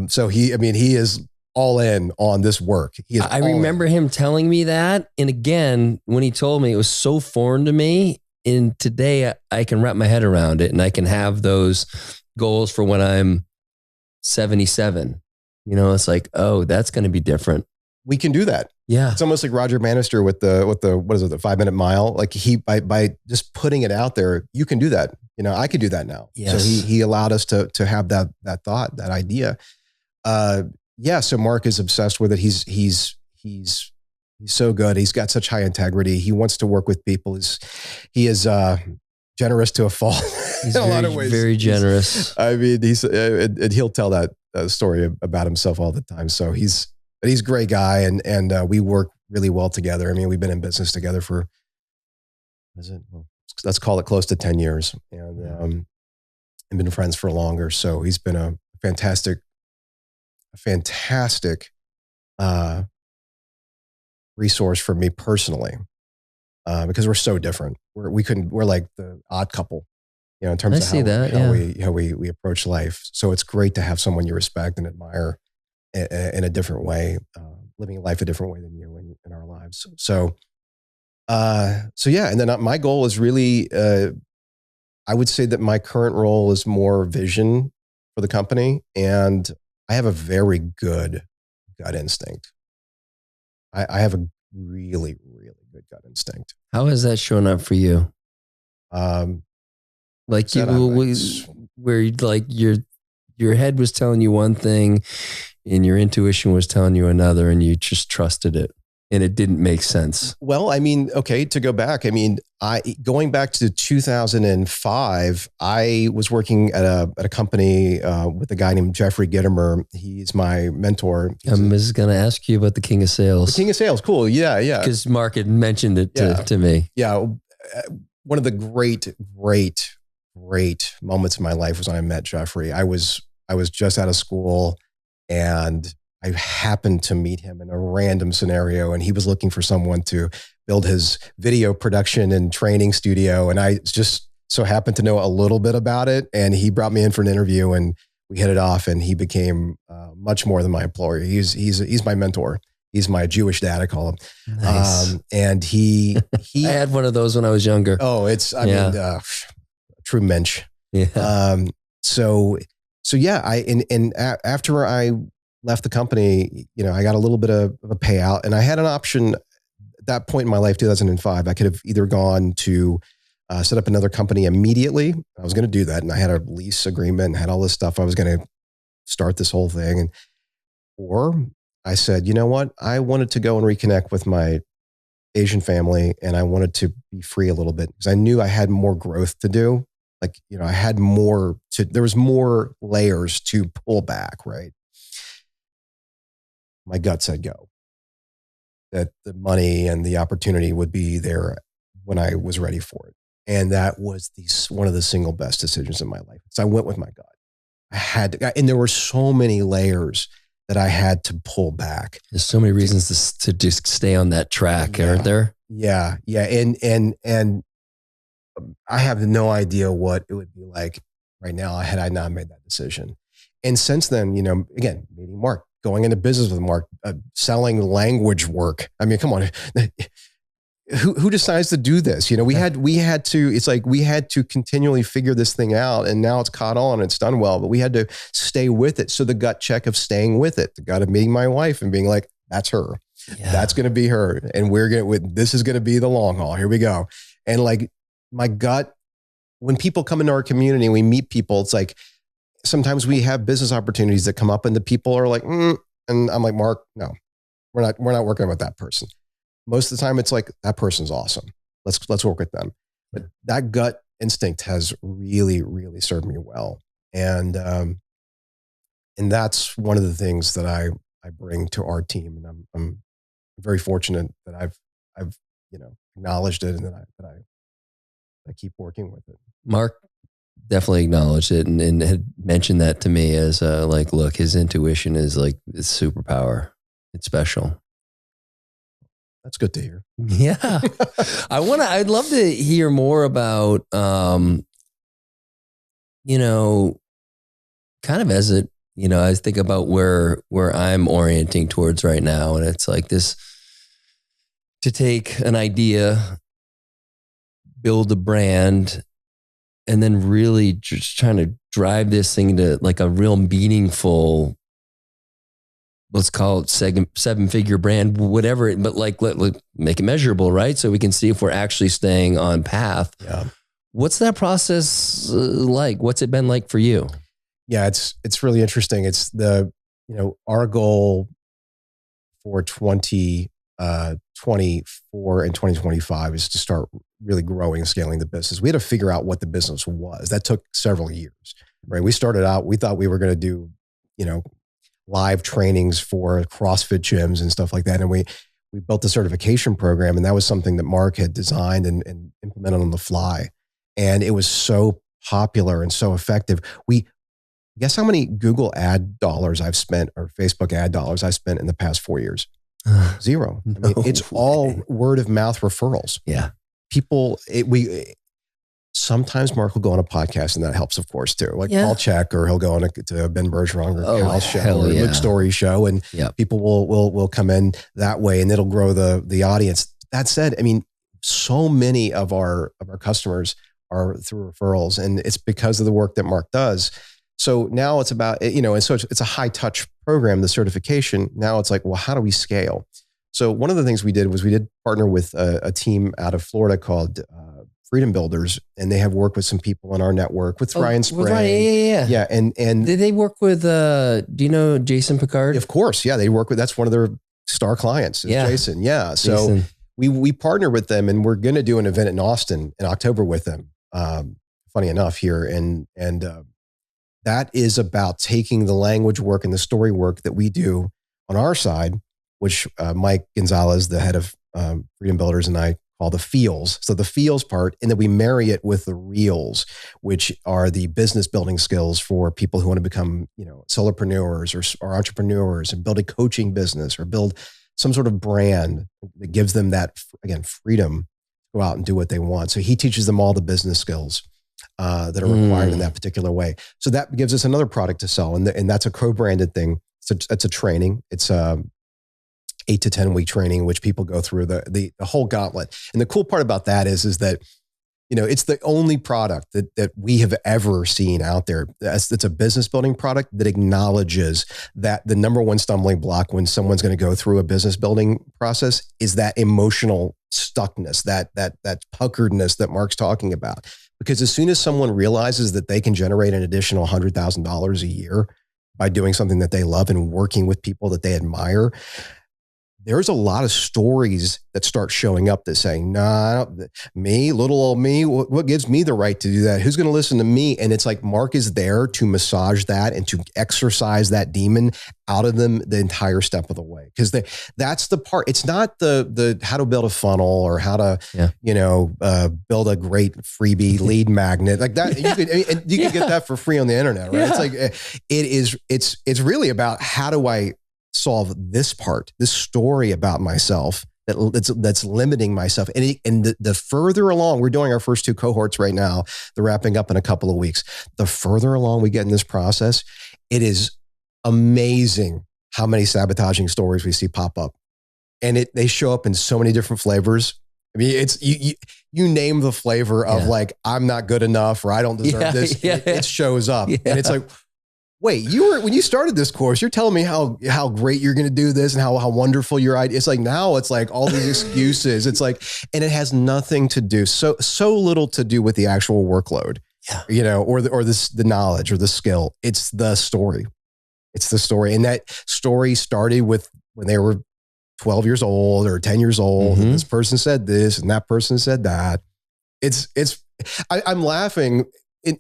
So he is all in on this work.
I remember him telling me that. And again, when he told me, it was so foreign to me. And today I can wrap my head around it and I can have those goals for when I'm 77. It's like, oh, that's going to be different.
We can do that.
Yeah.
It's almost like Roger Bannister with the what is it, the 5-minute mile? Like by just putting it out there, you can do that. I could do that now.
Yes.
So he allowed us to have that thought, that idea. So Mark is obsessed with it. He's so good. He's got such high integrity. He wants to work with people. He is generous to a fault.
He's
in a lot of ways.
Very generous.
And he'll tell that story about himself all the time. So he's a great guy, and we work really well together. I mean, we've been in business together for, let's call it close to 10 years, and been friends for longer. So he's been a fantastic resource for me personally, because we're so different. We're like the odd couple, in terms of how we approach life. So it's great to have someone you respect and admire in a different way, living life a different way than you in our lives. So yeah. And then my goal is really, I would say that my current role is more vision for the company. And I have a very good gut instinct. I have a really, really good gut instinct.
How has that shown up for you? Like where like your head was telling you one thing and your intuition was telling you another, and you just trusted it and it didn't make sense.
Well, to go back, going back to 2005, I was working at a company with a guy named Jeffrey Gittimer. He's my mentor.
I was going to ask you about the King of Sales.
The King of Sales, cool. Yeah.
Because Mark had mentioned it to me.
Yeah. One of the great moments of my life was when I met Jeffrey. I was just out of school, and I happened to meet him in a random scenario, and he was looking for someone to build his video production and training studio. And I just so happened to know a little bit about it. And he brought me in for an interview, and we hit it off, and he became much more than my employer. He's my mentor. He's my Jewish dad, I call him.
Nice.
And he
I had one of those when I was younger.
Oh, I mean, true mensch.
Yeah.
So yeah, after I left the company, I got a little bit of a payout, and I had an option at that point in my life, 2005. I could have either gone to set up another company immediately. I was going to do that, and I had a lease agreement and had all this stuff. I was going to start this whole thing, or I said, you know what? I wanted to go and reconnect with my Asian family, and I wanted to be free a little bit because I knew I had more growth to do. Like, I had there was more layers to pull back, right? my gut said go. That the money and the opportunity would be there when I was ready for it. And that was one of the single best decisions in my life. So I went with my gut. I had to, and there were so many layers that I had to pull back.
There's so many reasons to just stay on that track, aren't there?
Yeah. Yeah. And I have no idea what it would be like right now had I not made that decision. And since then, again, meeting Mark, going into business with Mark, selling language work. I mean, come on. Who decides to do this? We had to, it's like we had to continually figure this thing out, and now it's caught on and it's done well, but we had to stay with it. So the gut check of staying with it, the gut of meeting my wife and being like, that's her. Yeah. That's going to be her. And this is going to be the long haul. Here we go. And like my gut, when people come into our community and we meet people, it's like, sometimes we have business opportunities that come up and the people are like, and I'm like, Mark, no, we're not working with that person. Most of the time it's like, that person's awesome. Let's work with them. But that gut instinct has really, really served me well. And that's one of the things that I bring to our team. And I'm very fortunate that I've acknowledged it and that I keep working with it.
Mark definitely acknowledged it and had mentioned that to me as like, look, his intuition is like it's superpower. It's special.
That's good to hear.
Yeah. I'd love to hear more about, kind of as it, I think about where I'm orienting towards right now. And it's like this, to take an idea, build a brand, and then really just trying to drive this thing to like a real meaningful, let's call it seven-figure brand, whatever. But like, let make it measurable, right? So we can see if we're actually staying on path.
Yeah.
What's that process like? What's it been like for you?
Yeah, it's really interesting. It's our goal for 2024 and 2025 is to start really growing and scaling the business. We had to figure out what the business was. That took several years, right? We started out, we thought we were going to do, live trainings for CrossFit gyms and stuff like that. And we built a certification program, and that was something that Mark had designed and implemented on the fly. And it was so popular and so effective. Guess how many Google ad dollars I've spent or Facebook ad dollars I've spent in the past 4 years? Zero. I mean, it's all word of mouth referrals.
Yeah.
People, sometimes Mark will go on a podcast, and that helps, of course, too. Like Paul Check, or he'll go on to Ben Bergeron or Cal's show or Luke Story's show, and people will come in that way, and it'll grow the audience. That said, I mean, so many of our customers are through referrals, and it's because of the work that Mark does. So now it's about, and so it's a high touch program, the certification. Now it's like, well, how do we scale? So one of the things we did was we did partner with a team out of Florida called Freedom Builders, and they have worked with some people in our network with Ryan Spray. Yeah. And
did they work with, do you know Jason Picard?
Of course. Yeah. They work with, that's one of their star clients, Jason. Yeah. So Jason. We partner with them, and we're going to do an event in Austin in October with them. Funny enough here. And that is about taking the language work and the story work that we do on our side, which Mike Gonzalez, the head of Freedom Builders, and I call the feels. So the feels part, and then we marry it with the reels, which are the business building skills for people who want to become, solopreneurs or entrepreneurs and build a coaching business or build some sort of brand that gives them that, again, freedom to go out and do what they want. So he teaches them all the business skills that are required in that particular way. So that gives us another product to sell. And that's a co-branded thing. So it's a training. It's 8 to 10 week training, which people go through the whole gauntlet. And the cool part about that is that, it's the only product that we have ever seen out there. It's a business building product that acknowledges that the number one stumbling block when someone's going to go through a business building process is that emotional stuckness, that puckeredness that Mark's talking about. Because as soon as someone realizes that they can generate an additional $100,000 a year by doing something that they love and working with people that they admire, there's a lot of stories that start showing up that saying, nah, me, little old me, what gives me the right to do that? Who's going to listen to me? And it's like Mark is there to massage that and to exercise that demon out of them the entire step of the way. Because that's the part. It's not the how to build a funnel or how to, build a great freebie lead magnet like that. You could get that for free on the internet, right?
Yeah.
It's like, it's really about how do I solve this part, this story about myself that's limiting myself. And the further along, we're doing our first 2 cohorts right now, they're wrapping up in a couple of weeks. The further along we get in this process, it is amazing how many sabotaging stories we see pop up. And they show up in so many different flavors. I mean, it's you name the flavor of like, I'm not good enough or I don't deserve this. It shows up. Yeah. And it's like, wait, when you started this course, you're telling me how great you're going to do this and how wonderful your idea. It's like now it's like all these excuses. It's like, and it has nothing to do, so little to do with the actual workload, or the knowledge or the skill. It's the story. It's the story. And that story started with when they were 12 years old or 10 years old. And this person said this and that person said that. I'm laughing.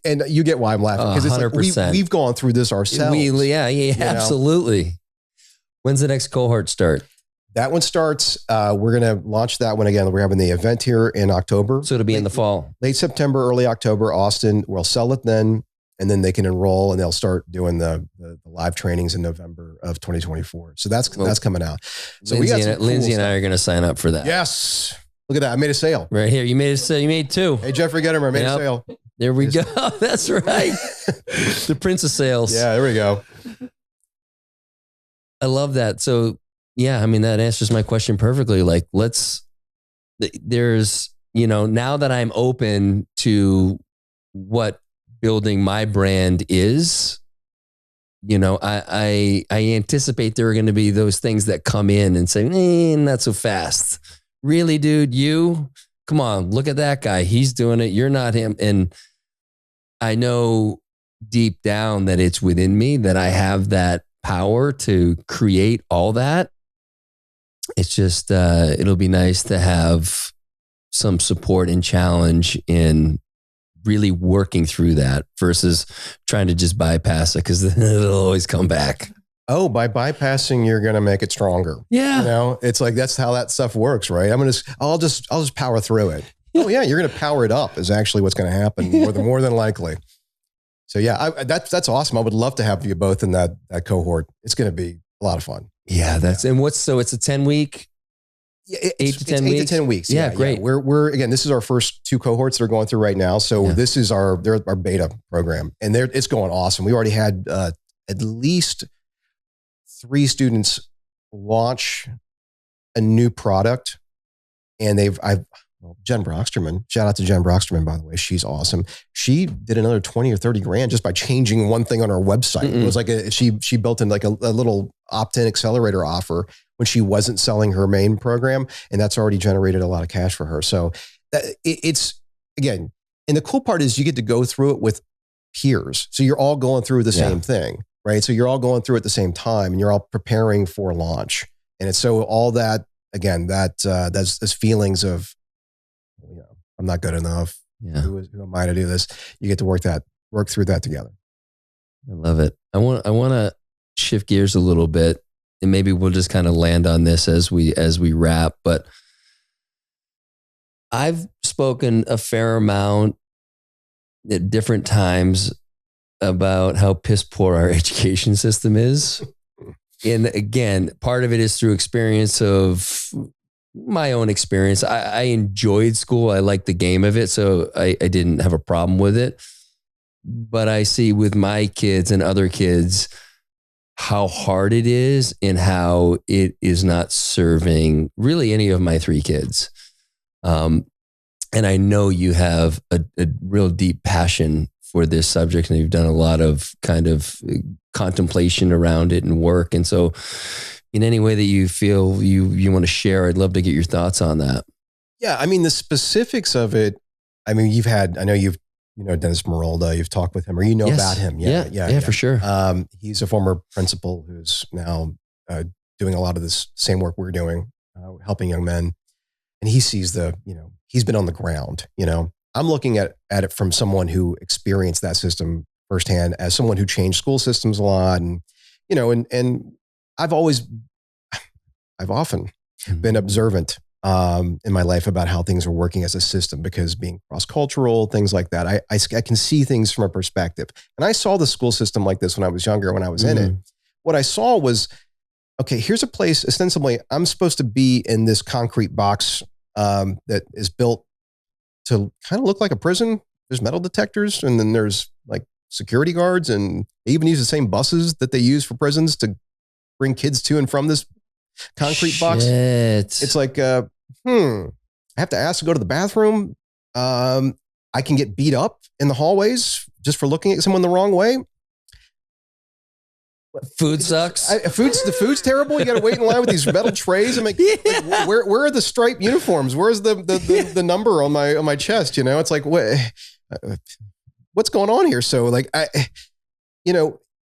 And you get why I'm laughing because it's like we've gone through this ourselves.
Absolutely. When's the next cohort start?
That one starts. We're going to launch that one again. We're having the event here in October.
So it'll be in the fall,
late September, early October. Austin. We'll sell it then, and then they can enroll and they'll start doing the live trainings in November of 2024. So that's coming out. So
Lindsay and I are going to sign up for that.
Yes. Look at that. I made a sale
right here. You made a sale. You made 2.
Hey, Jeffrey Gettimer, I made a sale.
There we go. That's right. The Prince of Sales.
Yeah, there we go.
I love that. So yeah, I mean, that answers my question perfectly. Like there's, now that I'm open to what building my brand is, I anticipate there are going to be those things that come in and say, not so fast. Really, dude, come on, look at that guy. He's doing it. You're not him. And I know deep down that it's within me that I have that power to create all that. It's just, it'll be nice to have some support and challenge in really working through that versus trying to just bypass it because it'll always come back.
Oh, by bypassing, you're going to make it stronger.
Yeah.
It's like, that's how that stuff works, right? I'll just power through it. Oh yeah. You're going to power it up is actually what's going to happen more than likely. So yeah, that's awesome. I would love to have you both in that cohort. It's going to be a lot of fun.
Yeah. It's a 10-week, 8 to 10 weeks. 8
to 10 weeks.
Yeah, great.
Yeah. We're again, this is our first 2 cohorts that are going through right now. So this is our beta program and it's going awesome. We already had at least 3 students launch a new product and Jen Brocksterman, shout out to Jen Brocksterman, by the way. She's awesome. She did another 20 or 30 grand just by changing one thing on her website. It was like she built in like a little opt-in accelerator offer when she wasn't selling her main program. And that's already generated a lot of cash for her. So it's again, and the cool part is you get to go through it with peers. So you're all going through the same thing, right? So you're all going through at the same time and you're all preparing for launch. And it's so all that, again, that's those feelings of, I'm not good enough.
Yeah.
Who am I to do this? You get to work through that together.
I love it. I want to shift gears a little bit and maybe we'll just kind of land on this as we wrap, but I've spoken a fair amount at different times about how piss poor our education system is. And again, part of it is through experience of my own experience. I enjoyed school. I liked the game of it. So I didn't have a problem with it. But I see with my kids and other kids how hard it is and how it is not serving really any of my 3 kids. And I know you have a real deep passion for this subject and you've done a lot of kind of contemplation around it and work. And so in any way that you feel you want to share, I'd love to get your thoughts on that.
Yeah. I mean, the specifics of it, I mean, I know you've Dennis Merolda, you've talked with him or about him. Yeah,
for sure.
He's a former principal who's now doing a lot of this same work we're doing, helping young men. And he sees he's been on the ground, I'm looking at it from someone who experienced that system firsthand, as someone who changed school systems a lot. And, and I've often been observant in my life about how things are working as a system, because being cross-cultural, things like that, I can see things from a perspective. And I saw the school system like this when I was younger, when I was in it. What I saw was, okay, here's a place, ostensibly, I'm supposed to be in this concrete box that is built to kind of look like a prison. There's metal detectors, and then there's like security guards, and they even use the same buses that they use for prisons to bring kids to and from this concrete box. It's like, I have to ask to go to the bathroom. I can get beat up in the hallways just for looking at someone the wrong way.
Food sucks.
The food's terrible. You got to wait in line with these metal trays. I'm like, where are the striped uniforms? Where's the number on my chest? It's like, what's going on here? So like,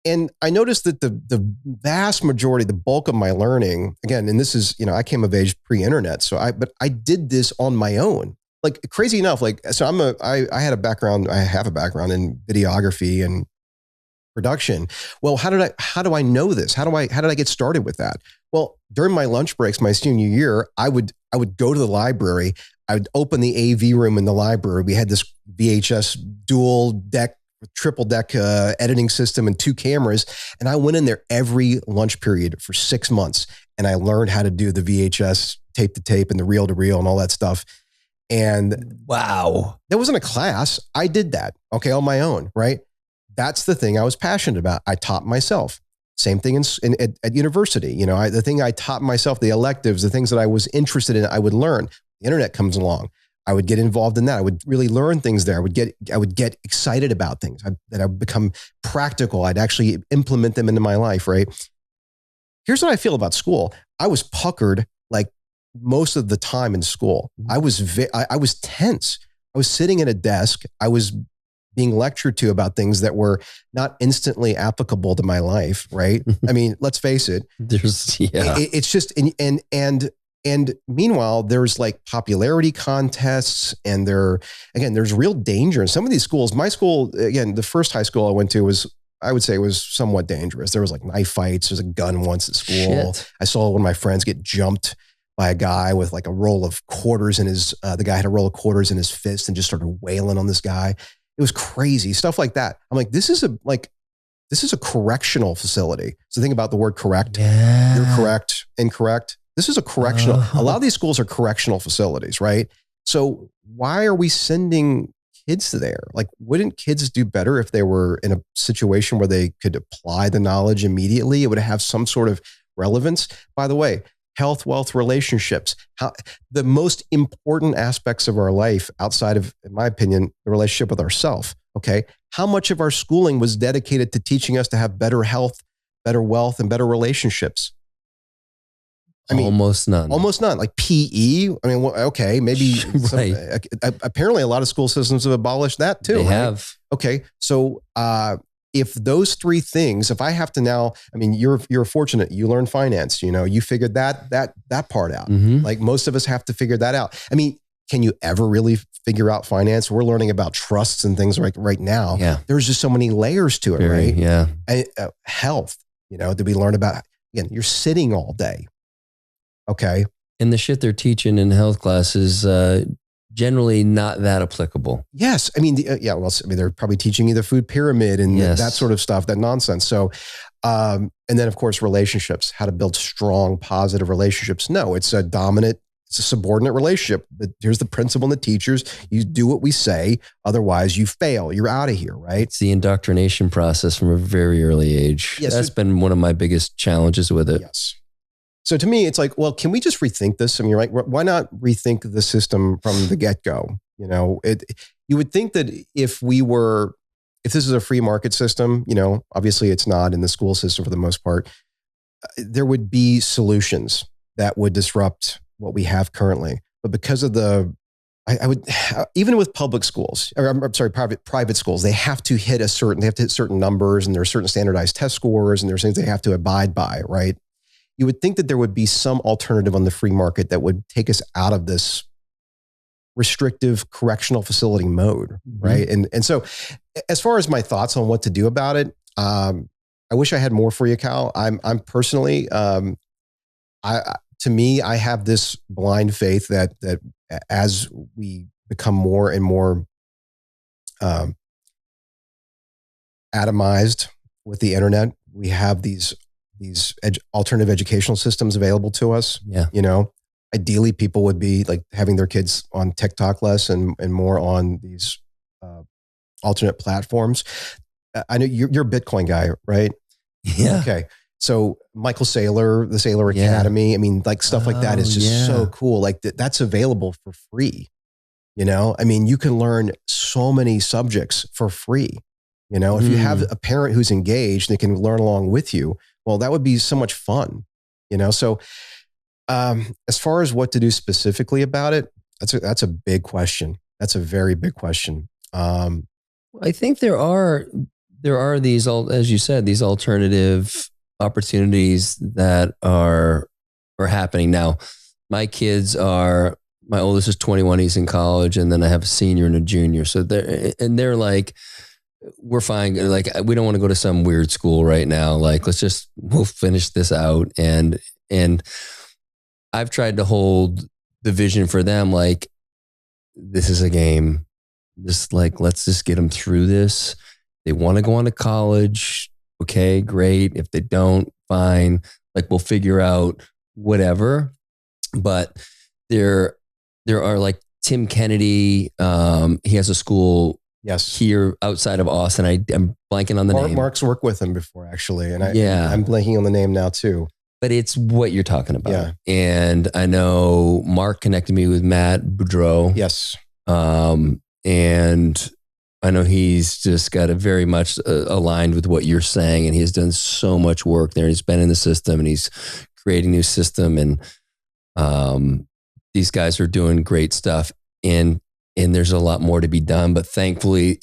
and I noticed that the vast majority, the bulk of my learning, again, and this is, I came of age pre-internet. But I did this on my own. Like, crazy enough, so I have a background in videography and production. Well, how do I know this? How did I get started with that? Well, during my lunch breaks, my senior year, I would go to the library. I would open the AV room in the library. We had this VHS triple deck editing system and 2 cameras. And I went in there every lunch period for 6 months. And I learned how to do the VHS tape to tape and the reel to reel and all that stuff. And
wow,
there wasn't a class. I did that, on my own, right? That's the thing I was passionate about. I taught myself. Same thing at university. The thing I taught myself, the electives, the things that I was interested in, I would learn. The internet comes along. I would get involved in that. I would really learn things there. I would get excited about things that I would become practical. I'd actually implement them into my life, right? Here's what I feel about school. I was puckered like most of the time in school. I was tense. I was sitting at a desk. I was being lectured to about things that were not instantly applicable to my life, right? I mean, let's face it. It's just, and meanwhile, there's like popularity contests, and there's real danger in some of these schools. My school, again, the first high school I went to I would say was somewhat dangerous. There was like knife fights. There's a gun once at school. Shit. I saw one of my friends get jumped by a guy with like a roll of quarters in his, the guy had a roll of quarters in his fist and just started wailing on this guy. It was crazy, stuff like that. I'm like, this is a correctional facility. So think about the word correct. Yeah. You're correct, incorrect. This is a correctional. A lot of these schools are correctional facilities, right? So why are we sending kids there? Like, wouldn't kids do better if they were in a situation where they could apply the knowledge immediately? It would have some sort of relevance. By the way, health, wealth, relationships, the most important aspects of our life outside of, in my opinion, the relationship with ourselves. Okay. How much of our schooling was dedicated to teaching us to have better health, better wealth, and better relationships? I mean,
almost none.
Like PE. I mean, okay, maybe right. Apparently a lot of school systems have abolished that too.
They
right?
have.
Okay. So, if those 3 things, if I have to now, I mean, you're fortunate, you learned finance, you figured that part out. Mm-hmm. Like most of us have to figure that out. I mean, can you ever really figure out finance? We're learning about trusts and things right now. Yeah. There's just so many layers to it, right?
Yeah.
Health, did we learn about, again, you're sitting all day. Okay.
And the shit they're teaching in health classes, generally not that applicable.
Yes. I mean, they're probably teaching you the food pyramid and that sort of stuff, that nonsense. So, and then of course, relationships, how to build strong, positive relationships. No, it's a subordinate relationship. Here's the principle in the teachers. You do what we say. Otherwise you fail. You're out of here, right?
It's the indoctrination process from a very early age. Yes, that's been one of my biggest challenges with it.
Yes. So to me, it's like, well, can we just rethink this? I mean, right? Why not rethink the system from the get-go? You would think that if this is a free market system, obviously it's not in the school system for the most part, there would be solutions that would disrupt what we have currently. But because of I would, even with public schools, or I'm sorry, private schools, they have to hit certain numbers, and there are certain standardized test scores, and there's things they have to abide by, right? you would think that there would be some alternative on the free market that would take us out of this restrictive correctional facility mode, right? And so, as far as my thoughts on what to do about it, I wish I had more for you, Cal. I'm personally, to me, I have this blind faith that as we become more and more atomized with the internet, we have these alternative educational systems available to us.
Yeah.
You know, ideally people would be like having their kids on TikTok less and more on these alternate platforms. I know you're a Bitcoin guy, right?
Yeah.
Okay. So Michael Saylor, the Saylor Academy, I mean, like stuff like that is just so cool. Like that's available for free. You know, I mean, you can learn so many subjects for free. You know, if you have a parent who's engaged, they can learn along with you. Well, that would be so much fun. You know, so as far as what to do specifically about it, that's a big question. That's a very big question.
I think there are these, as you said, these alternative opportunities that are happening now. My oldest is 21, he's in college, and then I have a senior and a junior. So they're like, we're fine. Like, we don't want to go to some weird school right now. Like, we'll finish this out. And I've tried to hold the vision for them. Like, this is a game. Let's just get them through this. They want to go on to college. Okay, great. If they don't, fine. Like, we'll figure out whatever. But there are like Tim Kennedy. He has a school here outside of Austin. I'm blanking on the name.
Mark's worked with him before, actually. And I'm blanking on the name now too.
But it's what you're talking about.
Yeah.
And I know Mark connected me with Matt Boudreau.
Yes.
And I know he's just got a very much aligned with what you're saying. And he has done so much work there. He's been in the system and he's creating new system. And these guys are doing great stuff. And there's a lot more to be done. But thankfully,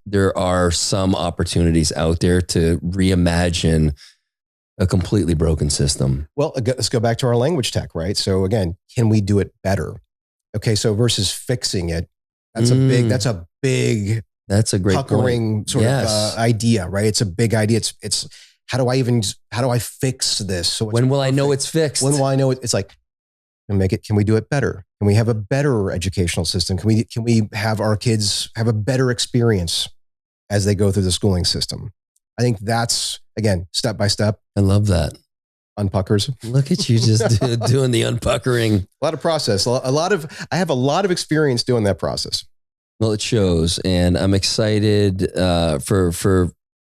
there are some opportunities out there to reimagine a completely broken system.
Well, let's go back to our language tech, right? So again, can we do it better? Okay, so versus fixing it, that's a big
that's a great
puckering sort of idea, right? It's a big idea. It's how do I fix this? So
when will I know it's fixed?
When will I know it? It's like, can we do it better? Can we have a better educational system? Can we have our kids have a better experience as they go through the schooling system? I think that's, again, step by step.
I love that.
Unpuckers.
Look at you just doing the unpuckering.
A lot of process. I have a lot of experience doing that process.
Well, it shows. And I'm excited for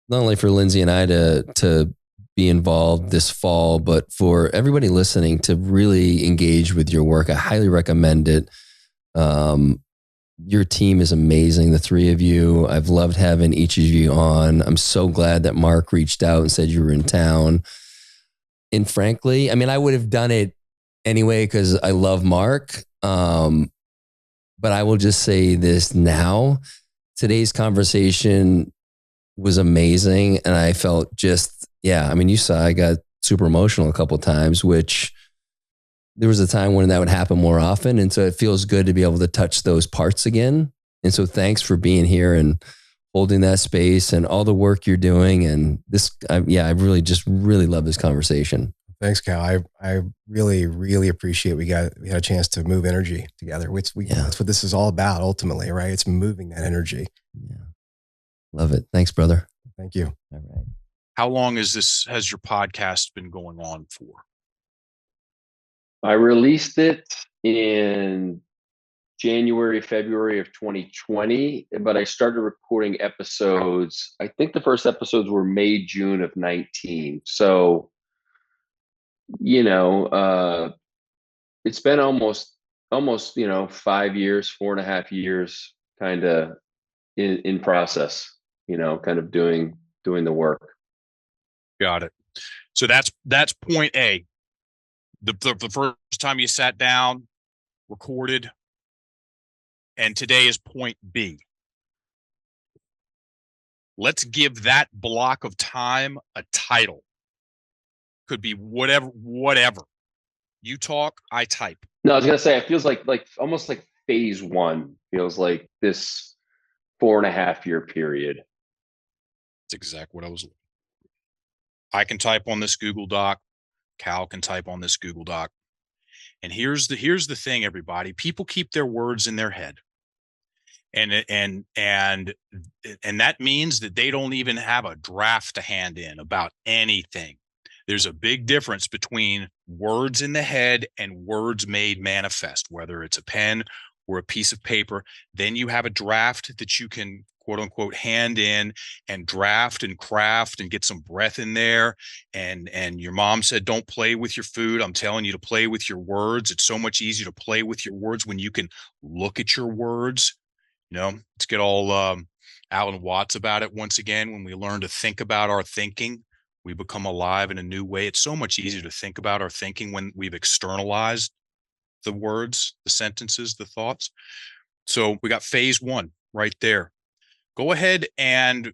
not only for Lindsay and I to be involved this fall, but for everybody listening to really engage with your work. I highly recommend it. Your team is amazing, the three of you. I've loved having each of you on. I'm so glad that Mark reached out and said you were in town. And frankly, I mean, I would have done it anyway because I love Mark. But I will just say this now. Today's conversation was amazing. And I felt I mean, you saw I got super emotional a couple of times, which there was a time when that would happen more often. And so it feels good to be able to touch those parts again. And so thanks for being here and holding that space and all the work you're doing. And I really love this conversation.
Thanks, Cal. I really, really appreciate we had a chance to move energy together. That's what this is all about ultimately, right? It's moving that energy.
Yeah. Love it. Thanks, brother.
Thank you.
All right.
How long has your podcast been going on for?
I released it in January, February of 2020, but I started recording episodes. I think the first episodes were May, June of 19. So, it's been almost, 5 years, 4.5 years, kind of in process, kind of doing the work.
Got it. So that's point A. The first time you sat down, recorded, and today is point B. Let's give that block of time a title. could be whatever. You talk, I type.
No, I was gonna say, it feels like almost like phase one feels like this 4.5 year period.
That's exactly what I was. I can type on this Google Doc. Cal can type on this Google Doc. And here's the thing, everybody. People keep their words in their head. And that means that they don't even have a draft to hand in about anything. There's a big difference between words in the head and words made manifest, whether it's a pen or a piece of paper. Then you have a draft that you can, quote unquote, hand in and draft and craft and get some breath in there. And your mom said, don't play with your food. I'm telling you to play with your words. It's so much easier to play with your words when you can look at your words. You know, let's get all Alan Watts about it once again. When we learn to think about our thinking, we become alive in a new way. It's so much easier to think about our thinking when we've externalized the words, the sentences, the thoughts. So we got phase one right there. Go ahead and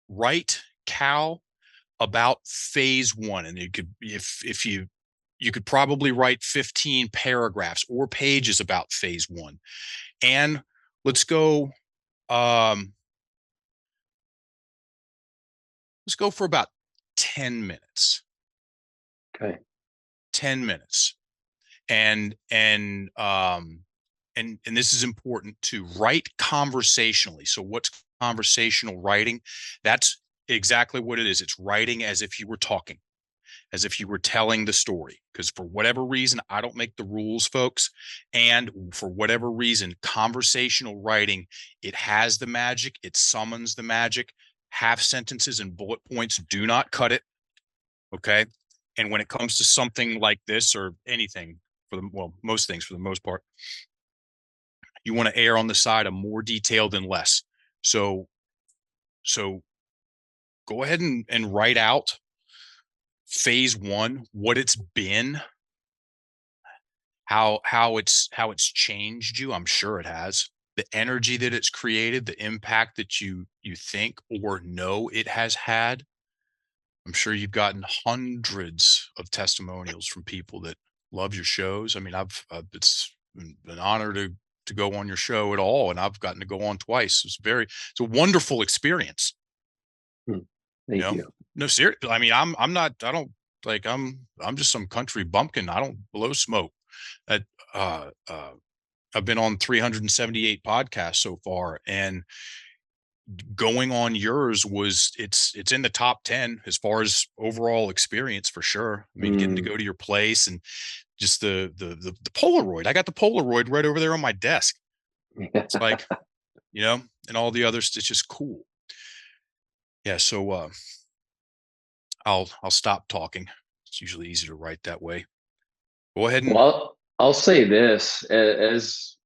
write, Cal, about phase one. And you could, if you could probably write 15 paragraphs or pages about phase one. And let's go for about 10 minutes.
Okay.
10 minutes. And this is important, to write conversationally. So what's conversational writing? That's exactly what it is. It's writing as if you were talking, as if you were telling the story. Because for whatever reason, I don't make the rules, folks. And for whatever reason, conversational writing, it has the magic. It summons the magic. Half sentences and bullet points do not cut it. Okay. And when it comes to something like this or anything, most things for the most part, you want to err on the side of more detail than less. So go ahead and write out phase one, what it's been, how it's changed you. I'm sure it has. The energy that it's created, the impact that you think or know it has had. I'm sure you've gotten hundreds of testimonials from people that love your shows. I mean, it's an honor to go on your show at all, and I've gotten to go on twice. It's a wonderful experience.
Thank you.
No, seriously. I mean, I'm just some country bumpkin. I don't blow smoke. I've been on 378 podcasts so far, and going on yours it's in the top 10 as far as overall experience, for sure. I mean, getting to go to your place and just the Polaroid. I got the Polaroid right over there on my desk. It's like, and all the others. It's just cool. Yeah. So I'll stop talking. It's usually easier to write that way. Go ahead and.
Well, I'll say this as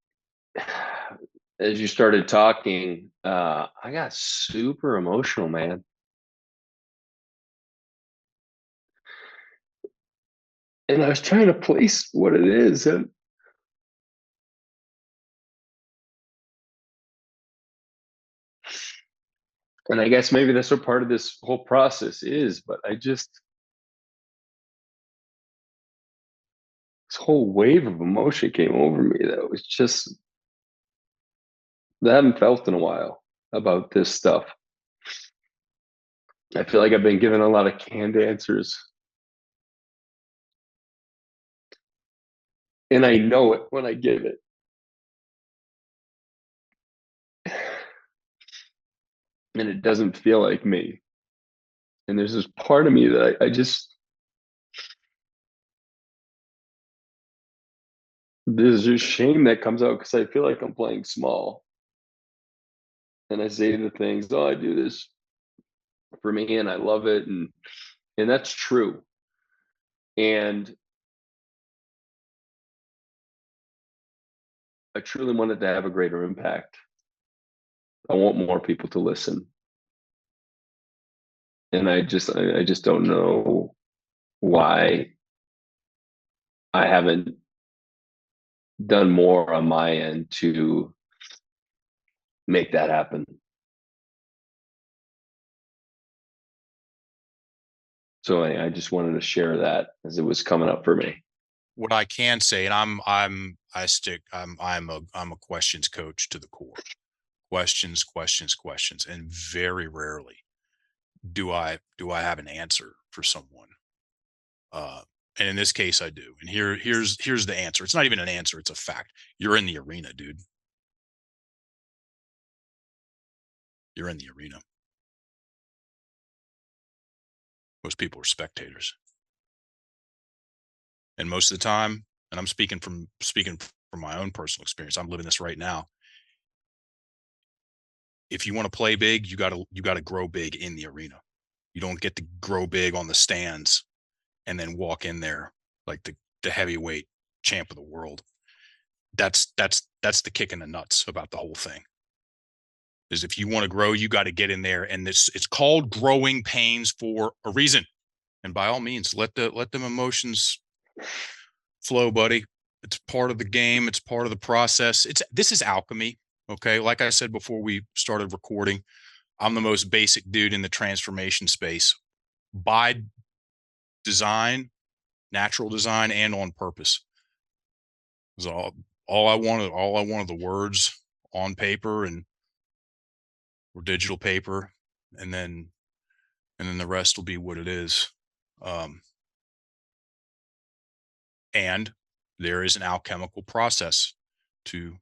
you started talking, I got super emotional, man. And I was trying to place what it is. And I guess maybe that's what part of this whole process is, but this whole wave of emotion came over me that was just, that I haven't felt in a while about this stuff. I feel like I've been given a lot of canned answers. And I know it when I give it. And it doesn't feel like me. And there's this part of me that there's just shame that comes out because I feel like I'm playing small. And I say the things, I do this for me and I love it. And that's true. And I truly wanted to have a greater impact. I want more people to listen. And I just don't know why I haven't done more on my end to make that happen. So I just wanted to share that as it was coming up for me.
What I can say, and I'm a questions coach to the core. Questions, and very rarely do I have an answer for someone. And in this case, I do. And here's the answer. It's not even an answer; it's a fact. You're in the arena, dude. You're in the arena. Most people are spectators, and most of the time, and I'm speaking from my own personal experience. I'm living this right now. If you want to play big, you gotta grow big in the arena. You don't get to grow big on the stands and then walk in there like the heavyweight champ of the world. That's the kick in the nuts about the whole thing. Is if you want to grow, you got to get in there, and it's called growing pains for a reason. And by all means, let them emotions flow, buddy. It's part of the game. It's part of the process. This is alchemy. Okay. Like I said before we started recording, I'm the most basic dude in the transformation space by design, natural design, and on purpose. So all I wanted the words on paper or digital paper, and then the rest will be what it is. And there is an alchemical process to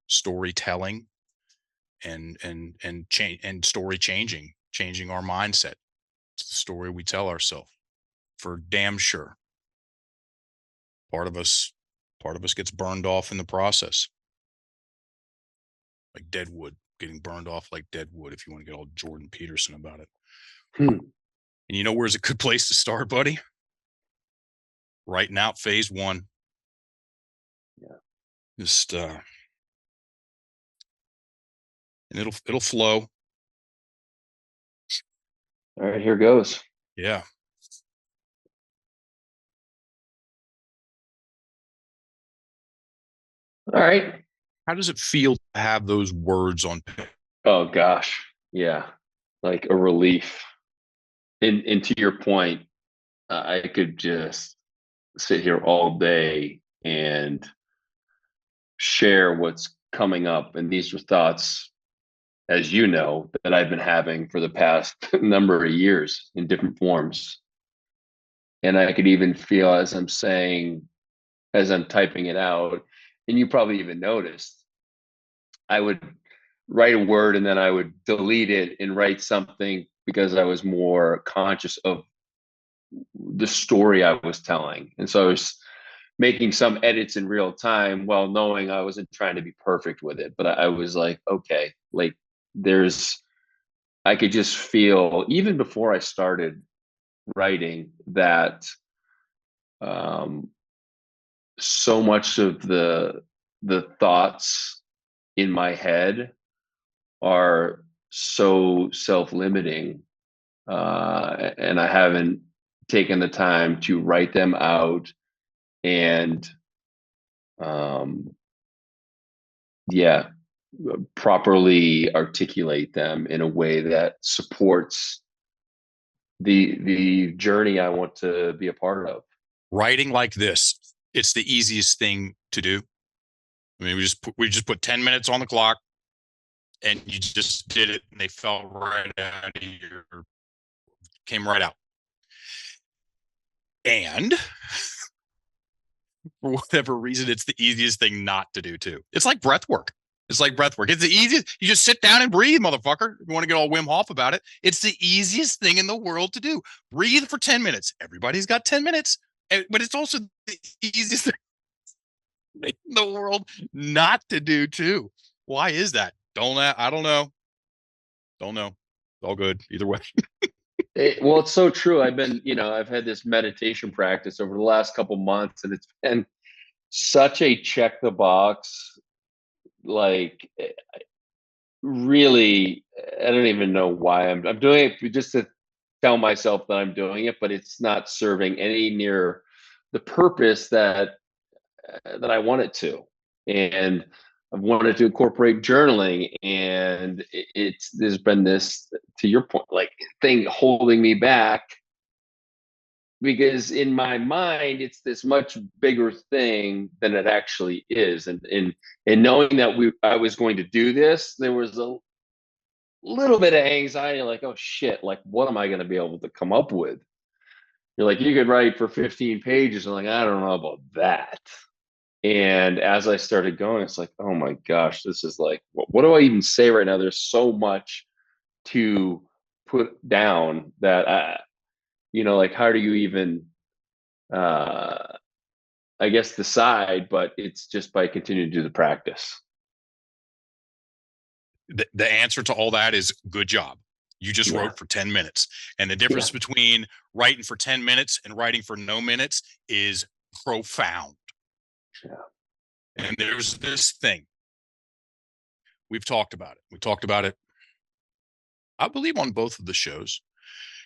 storytelling and change and story changing our mindset. It's the story we tell ourselves, for damn sure. Part of us gets burned off in the process, like dead wood getting burned off like dead wood, if you want to get all Jordan Peterson about it. And you know where's a good place to start, buddy? Writing out phase 1.
Yeah.
Just and it'll flow.
All right, here goes.
Yeah.
All right.
How does it feel to have those words on paper?
Oh gosh. Yeah. Like a relief. And to your point, I could just sit here all day and share what's coming up. And these are thoughts, as you know, that I've been having for the past number of years in different forms. And I could even feel as I'm saying, as I'm typing it out, and you probably even noticed, I would write a word and then I would delete it and write something because I was more conscious of the story I was telling. And so I was making some edits in real time while knowing I wasn't trying to be perfect with it. But I was like, okay, like I could just feel, even before I started writing, that so much of the thoughts in my head are so self-limiting, and I haven't taken the time to write them out and yeah, properly articulate them in a way that supports the journey I want to be a part of.
Writing like this, it's the easiest thing to do. I mean, we just put 10 minutes on the clock, and you just did it, and they fell right out of came right out. And for whatever reason, it's the easiest thing not to do too. It's like breath work. It's the easiest. You just sit down and breathe, motherfucker. If you want to get all Wim Hof about it, it's the easiest thing in the world to do. Breathe for 10 minutes. Everybody's got 10 minutes, but it's also the easiest thing in the world not to do too. Why is that? I don't know. Don't know. All good either way.
Well, it's so true. I've had this meditation practice over the last couple months, and it's been such a check the box. Like, really, I don't even know why I'm doing it, just to tell myself that I'm doing it, but it's not serving any near the purpose that I want it to. And I've wanted to incorporate journaling, and there's been this, to your point, like, thing holding me back because in my mind, it's this much bigger thing than it actually is. And knowing that I was going to do this, there was a little bit of anxiety, like, oh shit, like what am I going to be able to come up with? You're like, you could write for 15 pages. I'm like, I don't know about that. And as I started going, it's like, oh my gosh, this is like, what do I even say right now? There's so much to put down that like, how do you even I guess decide? But it's just by continuing to do the practice.
The answer to all that is good job. You just wrote for 10 minutes. And the difference between writing for 10 minutes and writing for no minutes is profound.
Yeah.
And there's this thing. We've talked about it. We talked about it, I believe, on both of the shows.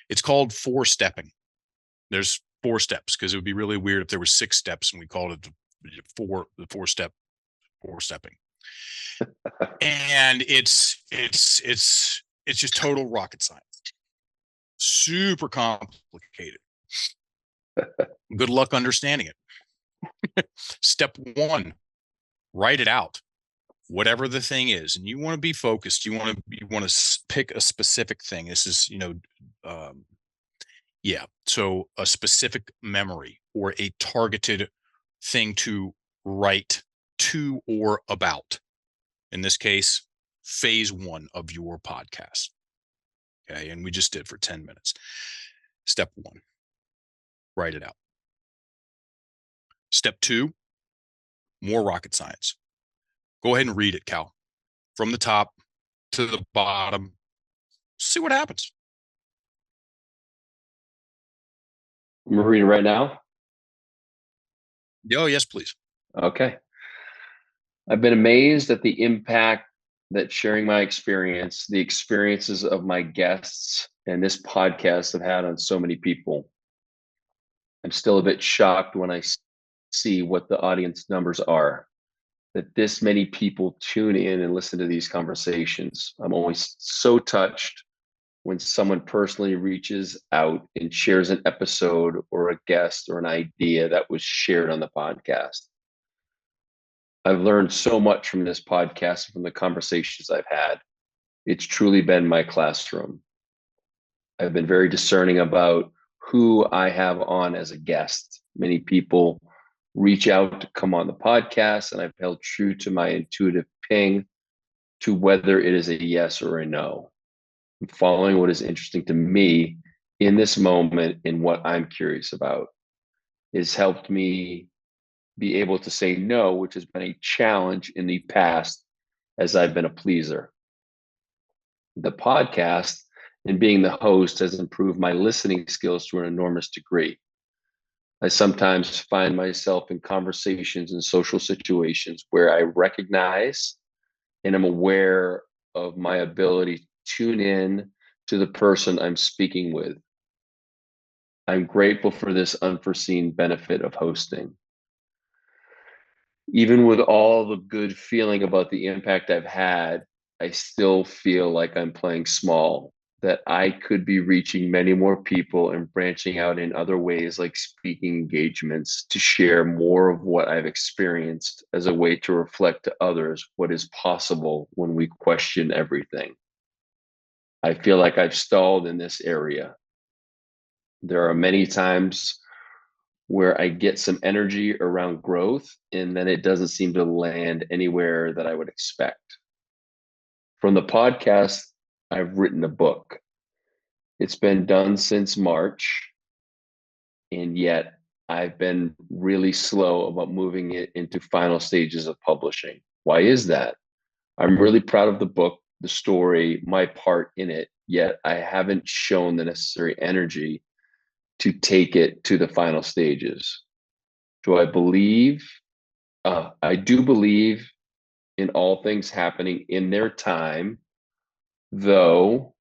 It's called 4-stepping. There's 4 steps, because it would be really weird if there were 6 steps and we called it the 4-stepping. And it's just total rocket science. Super complicated. Good luck understanding it. Step 1, write it out. Whatever the thing is, and you want to be focused. You want to pick a specific thing. This is, so a specific memory or a targeted thing to write to or about. In this case, phase 1 of your podcast. Okay. And we just did for 10 minutes. Step 1, write it out. Step 2, more rocket science. Go ahead and read it, Cal, from the top to the bottom. See what happens.
I'm going to read it right now.
Oh, yes, please.
Okay. I've been amazed at the impact that sharing my experience, the experiences of my guests, and this podcast have had on so many people. I'm still a bit shocked when I see what the audience numbers are, that this many people tune in and listen to these conversations. I'm always so touched when someone personally reaches out and shares an episode or a guest or an idea that was shared on the podcast. I've learned so much from this podcast and from the conversations I've had. It's truly been my classroom. I've been very discerning about who I have on as a guest. Many people reach out to come on the podcast, and I've held true to my intuitive ping to whether it is a yes or a no. I'm following what is interesting to me in this moment and what I'm curious about. It's helped me be able to say no, which has been a challenge in the past as I've been a pleaser. The podcast and being the host has improved my listening skills to an enormous degree. I sometimes find myself in conversations and social situations where I recognize and am aware of my ability to tune in to the person I'm speaking with. I'm grateful for this unforeseen benefit of hosting. Even with all the good feeling about the impact I've had, I still feel like I'm playing small, that I could be reaching many more people and branching out in other ways, like speaking engagements, to share more of what I've experienced as a way to reflect to others what is possible when we question everything. I feel like I've stalled in this area. There are many times where I get some energy around growth, and then it doesn't seem to land anywhere that I would expect. From the podcast, I've written a book. It's been done since March, and yet I've been really slow about moving it into final stages of publishing. Why is that? I'm really proud of the book, the story, my part in it, yet I haven't shown the necessary energy to take it to the final stages. Do I believe? I do believe in all things happening in their time, though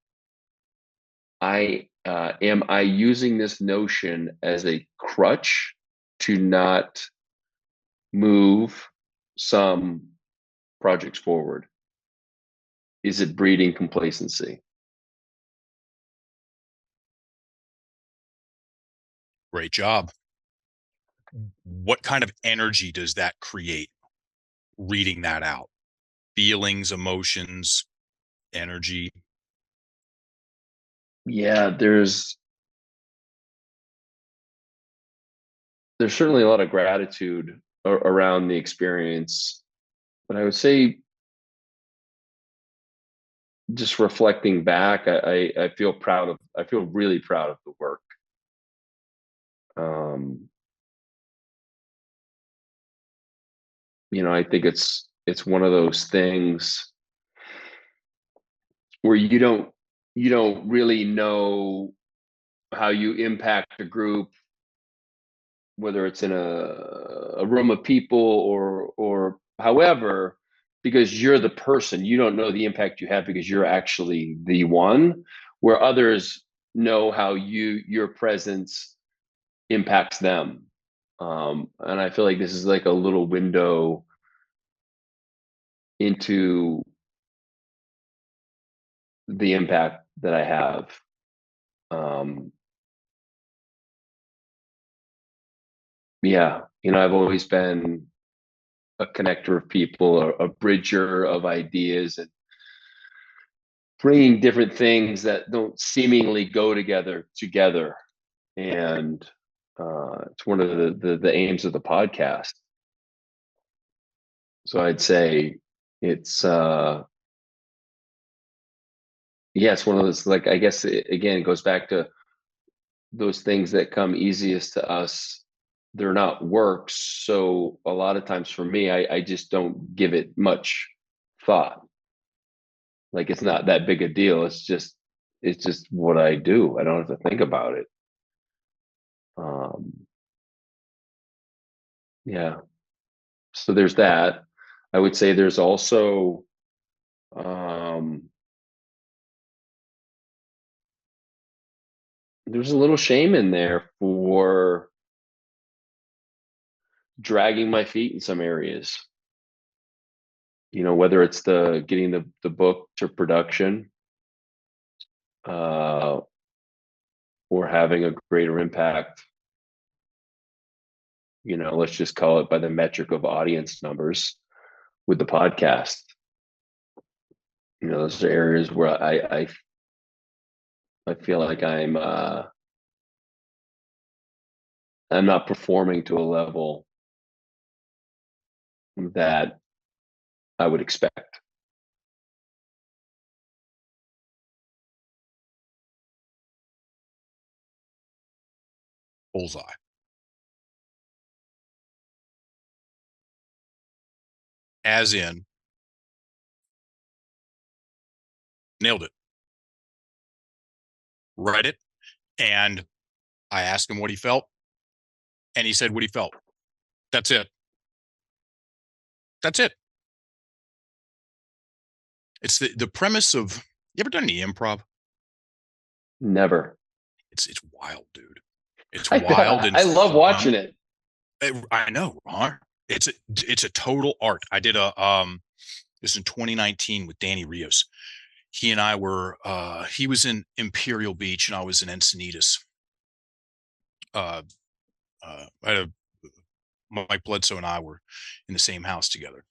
am I using this notion as a crutch to not move some projects forward? Is it breeding complacency?
Great job. What kind of energy does that create? Reading that out. Feelings, emotions, energy.
Yeah, there's certainly a lot of gratitude around the experience, but I would say, just reflecting back, I feel really proud of the work. I think it's one of those things where you don't really know how you impact a group, whether it's in a room of people or however, because you're the person. You don't know the impact you have because you're actually the one, where others know how your presence impacts them. And I feel like this is like a little window into the impact that I have. Yeah, I've always been a connector of people, a bridger of ideas, and bringing different things that don't seemingly go together. And it's one of the aims of the podcast. So I'd say it's it's one of those, like, I guess again, it goes back to those things that come easiest to us. They're not works. So a lot of times for me, I just don't give it much thought. Like, it's not that big a deal. It's just what I do. I don't have to think about it. Yeah. So there's that. I would say there's also there's a little shame in there for dragging my feet in some areas. Whether it's getting the book to production, or having a greater impact, let's just call it by the metric of audience numbers with the podcast. Those are areas where I feel like I'm not performing to a level that I would expect.
Bullseye. As in, nailed it. Read it, and I asked him what he felt, and he said what he felt. That's it. That's it. It's the premise of, you ever done any improv?
Never.
It's wild, dude. It's wild. And
I love watching it.
I know, huh? It's a total art. I did this in 2019 with Danny Rios. He and I were, he was in Imperial Beach and I was in Encinitas. Mike Bledsoe and I were in the same house together.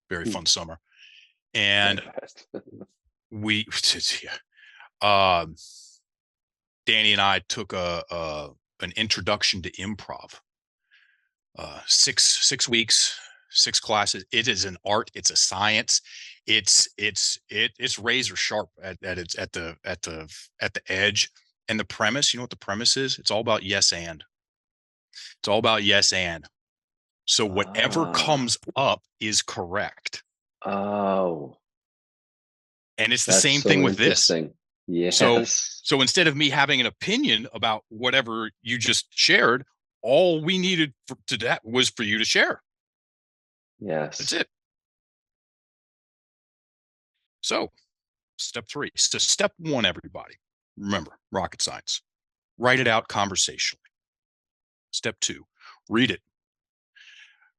Very fun summer. And we, Danny and I took an introduction to improv. 6 weeks, 6 classes. It is an art. It's a science. It's razor sharp at the edge. And the premise, you know what the premise is? It's all about yes and. It's all about yes and. So whatever comes up is correct.
Oh.
And it's the same thing with this.
Yes.
So instead of me having an opinion about whatever you just shared, all we needed to that was for you to share.
Yes.
That's it. So step 3. So step 1, everybody, remember, rocket science. Write it out conversationally. Step 2, read it.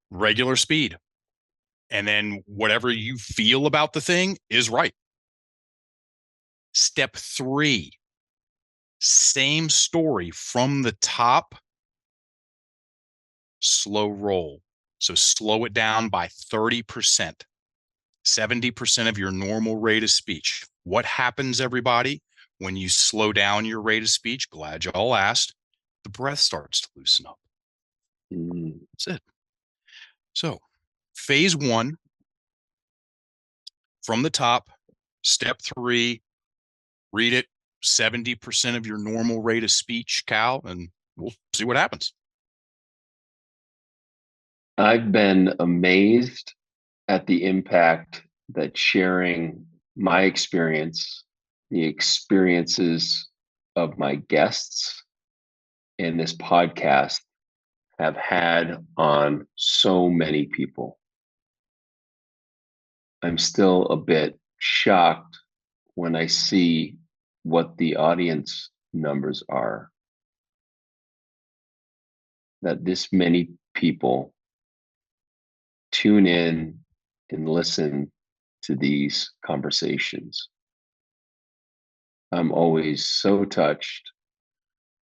Regular speed. And then whatever you feel about the thing is right. Step 3, Same story from the top, slow roll. So slow it down by 30%, 70% of your normal rate of speech. What happens, everybody, when you slow down your rate of speech? Glad y'all asked. The breath starts to loosen up. That's it. So phase one, from the top, step 3, read it 70% of your normal rate of speech, Cal, and we'll see what happens.
I've been amazed at the impact that sharing my experience, the experiences of my guests, and this podcast have had on so many people. I'm still a bit shocked when I see what the audience numbers are. That this many people tune in and listen to these conversations. I'm always so touched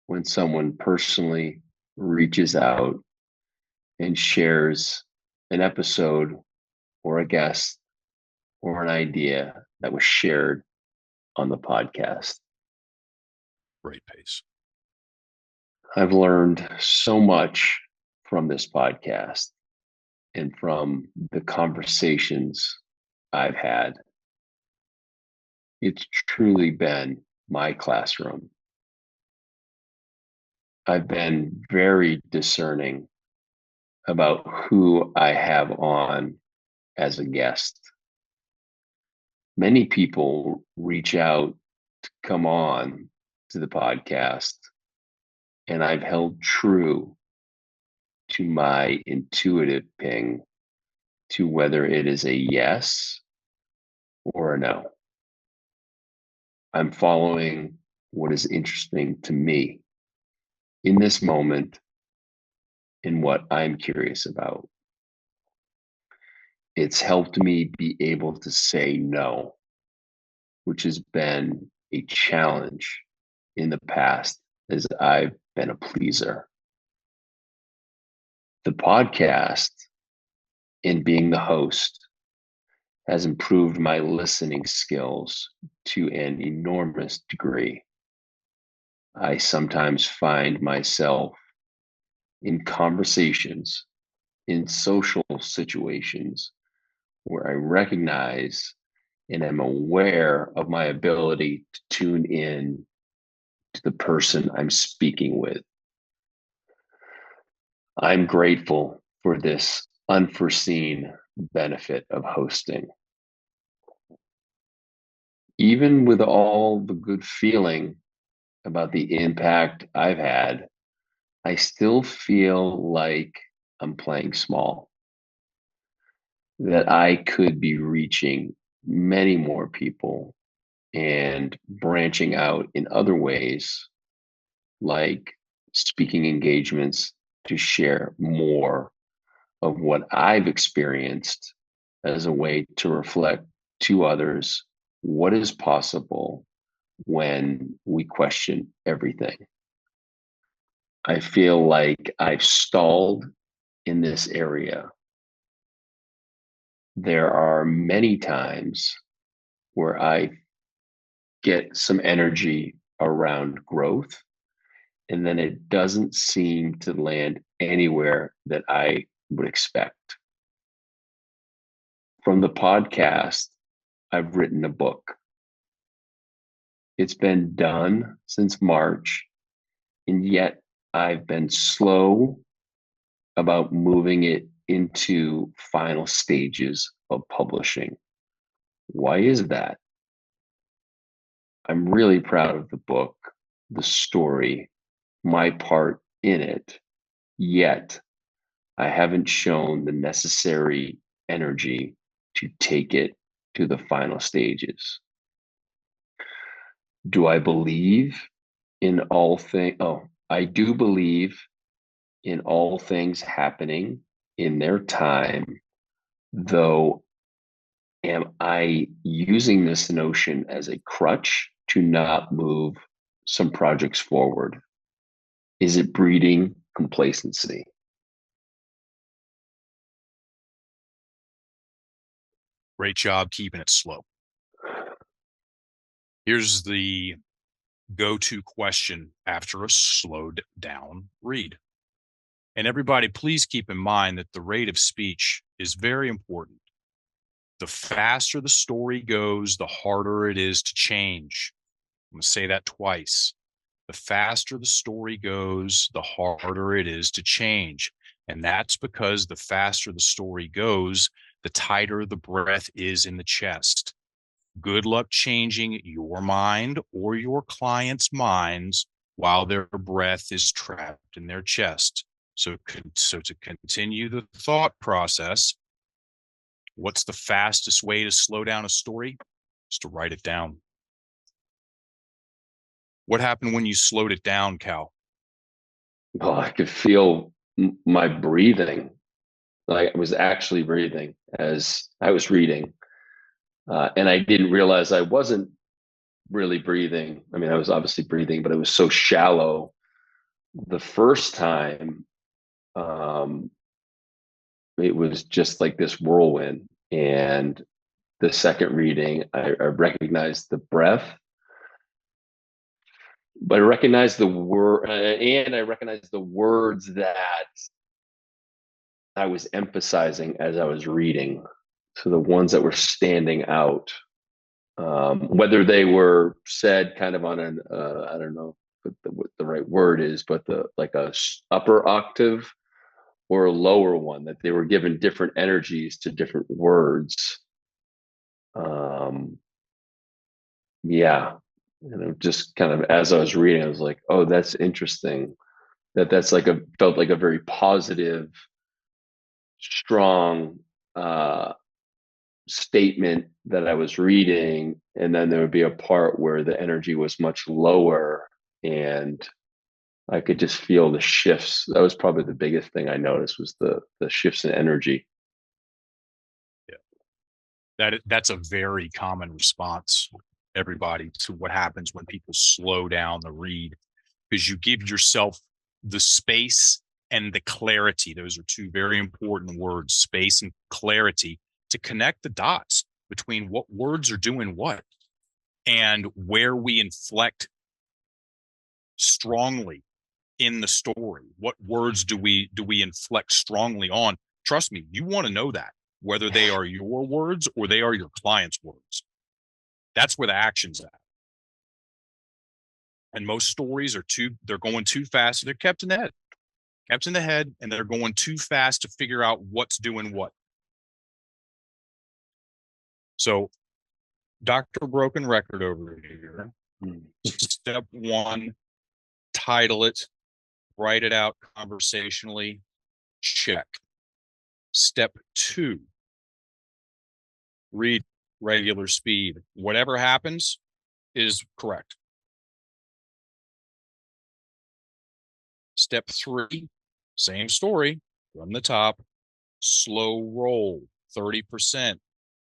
when someone personally reaches out and shares an episode or a guest or an idea that was shared on the podcast.
Great pace.
I've learned so much from this podcast and from the conversations I've had. It's truly been my classroom. I've been very discerning about who I have on as a guest. Many people reach out to come on to the podcast, and I've held true to my intuitive ping to whether it is a yes or a no. I'm following what is interesting to me in this moment and what I'm curious about. It's helped me be able to say no, which has been a challenge in the past as I've been a pleaser. The podcast and being the host has improved my listening skills to an enormous degree. I sometimes find myself in conversations, in social situations, where I recognize and am aware of my ability to tune in to the person I'm speaking with. I'm grateful for this unforeseen benefit of hosting. Even with all the good feeling about the impact I've had, I still feel like I'm playing small, that I could be reaching many more people and branching out in other ways, like speaking engagements to share more of what I've experienced as a way to reflect to others what is possible when we question everything. I feel like I've stalled in this area. There are many times where I get some energy around growth, and then it doesn't seem to land anywhere that I would expect. From the podcast, I've written a book. It's been done since March, and yet I've been slow about moving it into final stages of publishing. Why is that? I'm really proud of the book, the story, my part in it, yet I haven't shown the necessary energy to take it to the final stages. Do I believe in all things? Oh, I do believe in all things happening in their time, though am I using this notion as a crutch to not move some projects forward? Is it breeding complacency?
Great job keeping it slow. Here's the go-to question after a slowed down read. And everybody, please keep in mind that the rate of speech is very important. The faster the story goes, the harder it is to change. I'm going to say that twice. The faster the story goes, the harder it is to change. And that's because the faster the story goes, the tighter the breath is in the chest. Good luck changing your mind or your client's minds while their breath is trapped in their chest. So to continue the thought process, what's the fastest way to slow down a story? Is to write it down. What happened when you slowed it down, Cal?
Well, I could feel my breathing. Like I was actually breathing as I was reading. And I didn't realize I wasn't really breathing. I mean, I was obviously breathing, but it was so shallow. The first time, it was just like this whirlwind. And the second reading, I recognized the breath, but I recognized the word, and I recognized the words that I was emphasizing as I was reading. So the ones that were standing out, whether they were said kind of on an, I don't know what the right word is, but like a upper octave or a lower one, that they were given different energies to different words. Yeah. And just kind of, as I was reading, I was like, oh, that's interesting. That's like felt like a very positive, strong, statement that I was reading. And then there would be a part where the energy was much lower and I could just feel the shifts. That was probably the biggest thing I noticed, was the shifts in energy.
Yeah. That's a very common response, everybody, to what happens when people slow down the read, because you give yourself the space and the clarity. Those are two very important words, space and clarity, to connect the dots between what words are doing what and where we inflect strongly in the story. What words do we inflect strongly on? Trust me, you want to know that, whether they are your words or they are your client's words. That's where the action's at. And most stories they're going too fast. They're kept in the head, and they're going too fast to figure out what's doing what. So, Dr. Broken Record over here. Step one, title it, write it out conversationally, check. Step two, read regular speed. Whatever happens is correct. Step three, same story from the top, slow roll, 30%.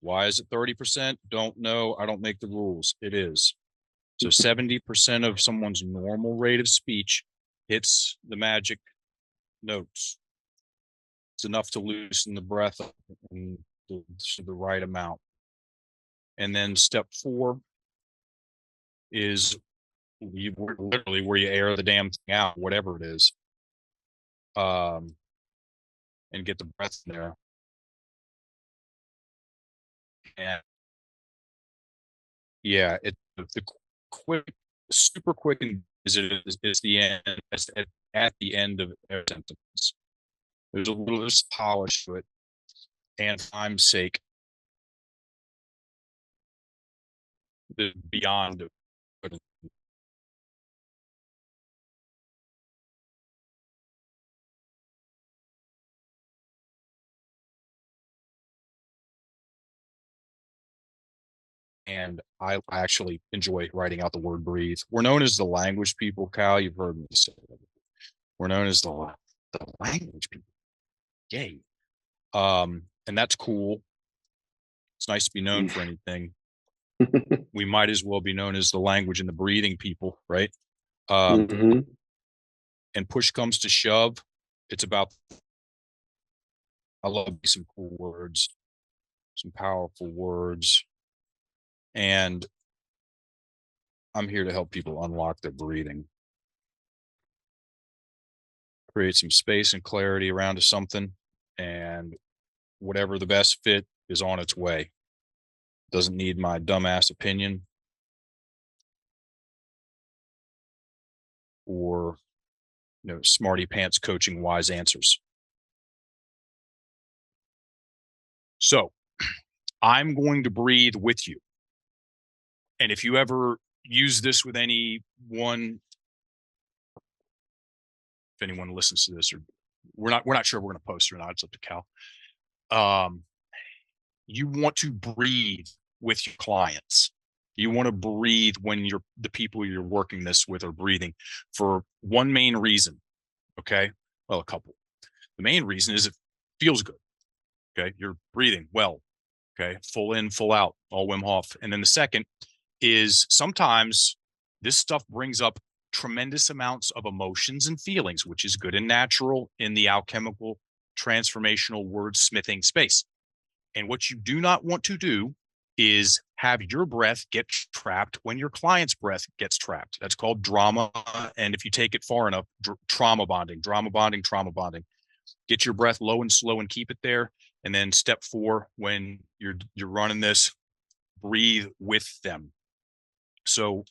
Why is it 30%? Don't know. I don't make the rules. It is. So 70% of someone's normal rate of speech hits the magic notes. It's enough to loosen the breath in the right amount. And then step four is literally where you air the damn thing out, whatever it is, and get the breath in there. And yeah, the quick, super quick and is the end. At the end of every sentence, there's a little polish to it, and time's sake, the beyond it. And I actually enjoy writing out the word breathe. We're known as the language people, Cal. You've heard me say that. We're known as the language people. Yay. And that's cool. It's nice to be known for anything. We might as well be known as the language and the breathing people, right?
Mm-hmm.
And push comes to shove, it's about, I love some cool words, some powerful words. And I'm here to help people unlock their breathing, create some space and clarity around something, and whatever the best fit is on its way. Doesn't need my dumbass opinion or, smarty pants coaching wise answers. So I'm going to breathe with you. And if you ever use this with anyone, if anyone listens to this, or we're not sure we're going to post or not, it's up to Cal. You want to breathe with your clients. You want to breathe when the people you're working this with are breathing for one main reason. Okay. Well, a couple. The main reason is it feels good. Okay. You're breathing well. Okay. Full in, full out, all Wim Hof. And then the second is sometimes this stuff brings up tremendous amounts of emotions and feelings, which is good and natural in the alchemical transformational wordsmithing space. And what you do not want to do is have your breath get trapped when your client's breath gets trapped. That's called drama. And if you take it far enough, trauma bonding. Get your breath low and slow and keep it there. And then step 4, when you're running this, breathe with them. So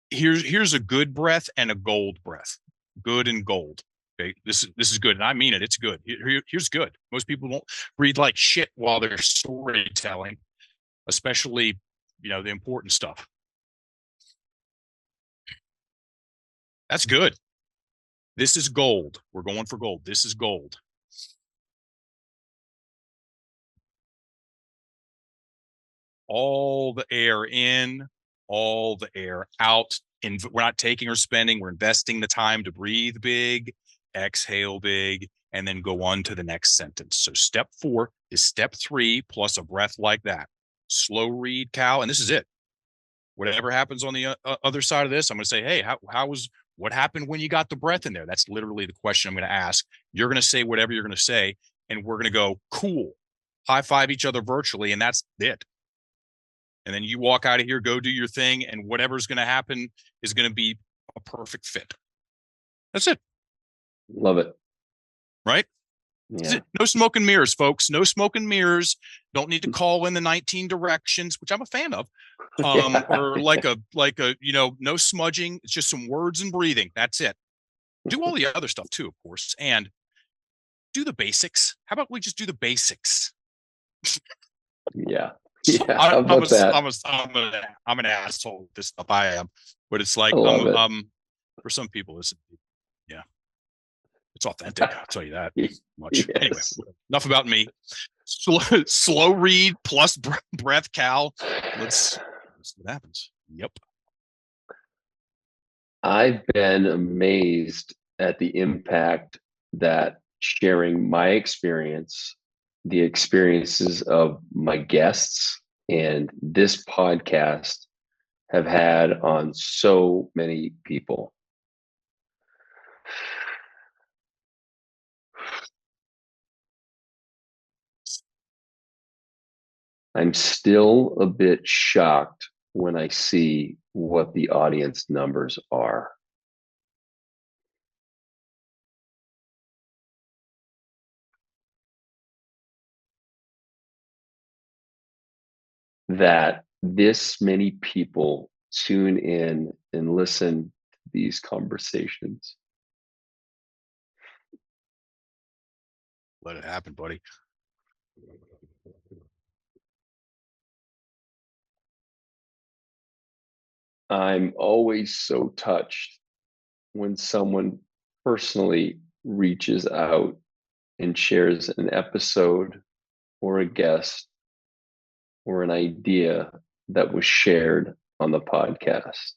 here's a good breath and a gold breath. Good and gold. Okay, this is good, and I mean it. It's good. Here's good. Most people don't breathe like shit while they're storytelling, especially the important stuff. That's good. This is gold. We're going for gold. This is gold. All the air in, all the air out. And we're not taking or spending. We're investing the time to breathe big, exhale big, and then go on to the next sentence. So step 4 is step 3 plus a breath like that. Slow read, Cal, and this is it. Whatever happens on the other side of this, I'm going to say, hey, what happened when you got the breath in there? That's literally the question I'm going to ask. You're going to say whatever you're going to say, and we're going to go, cool, high five each other virtually, and that's it. And then you walk out of here, go do your thing, and whatever's going to happen is going to be a perfect fit. That's it.
Love it.
Right?
Yeah.
No smoke and mirrors, folks. No smoke and mirrors. Don't need to call in the 19 directions, which I'm a fan of. Or like a no smudging. It's just some words and breathing. That's it. Do all the other stuff too, of course, and do the basics. How about we just do the basics?
Yeah. Yeah. How about that?
I'm an asshole with this stuff. I am, but it's like for some people, yeah, it's authentic. I'll tell you that much.
Yes.
Anyway, enough about me. Slow read plus breath, Cal. Let's see what happens. Yep.
I've been amazed at the impact that sharing my experience, the experiences of my guests, and this podcast have had on so many people. I'm still a bit shocked when I see what the audience numbers are. That this many people tune in and listen to these conversations.
Let it happen, buddy.
I'm always so touched when someone personally reaches out and shares an episode or a guest or an idea that was shared on the podcast.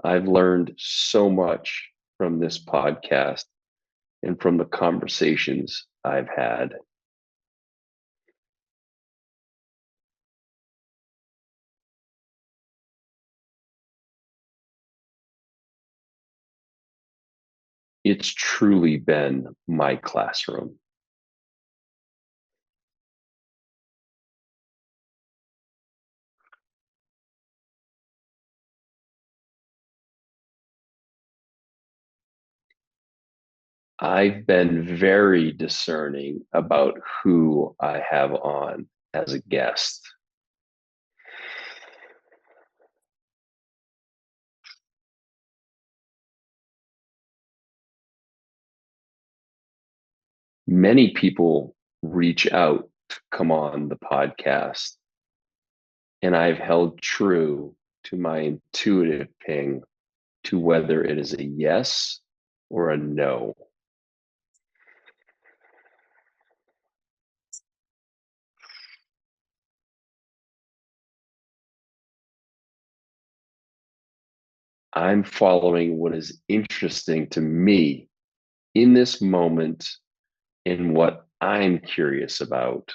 I've learned so much from this podcast and from the conversations I've had. It's truly been my classroom. I've been very discerning about who I have on as a guest. Many people reach out to come on the podcast, and I've held true to my intuitive ping to whether it is a yes or a no. I'm following what is interesting to me in this moment and what I'm curious about.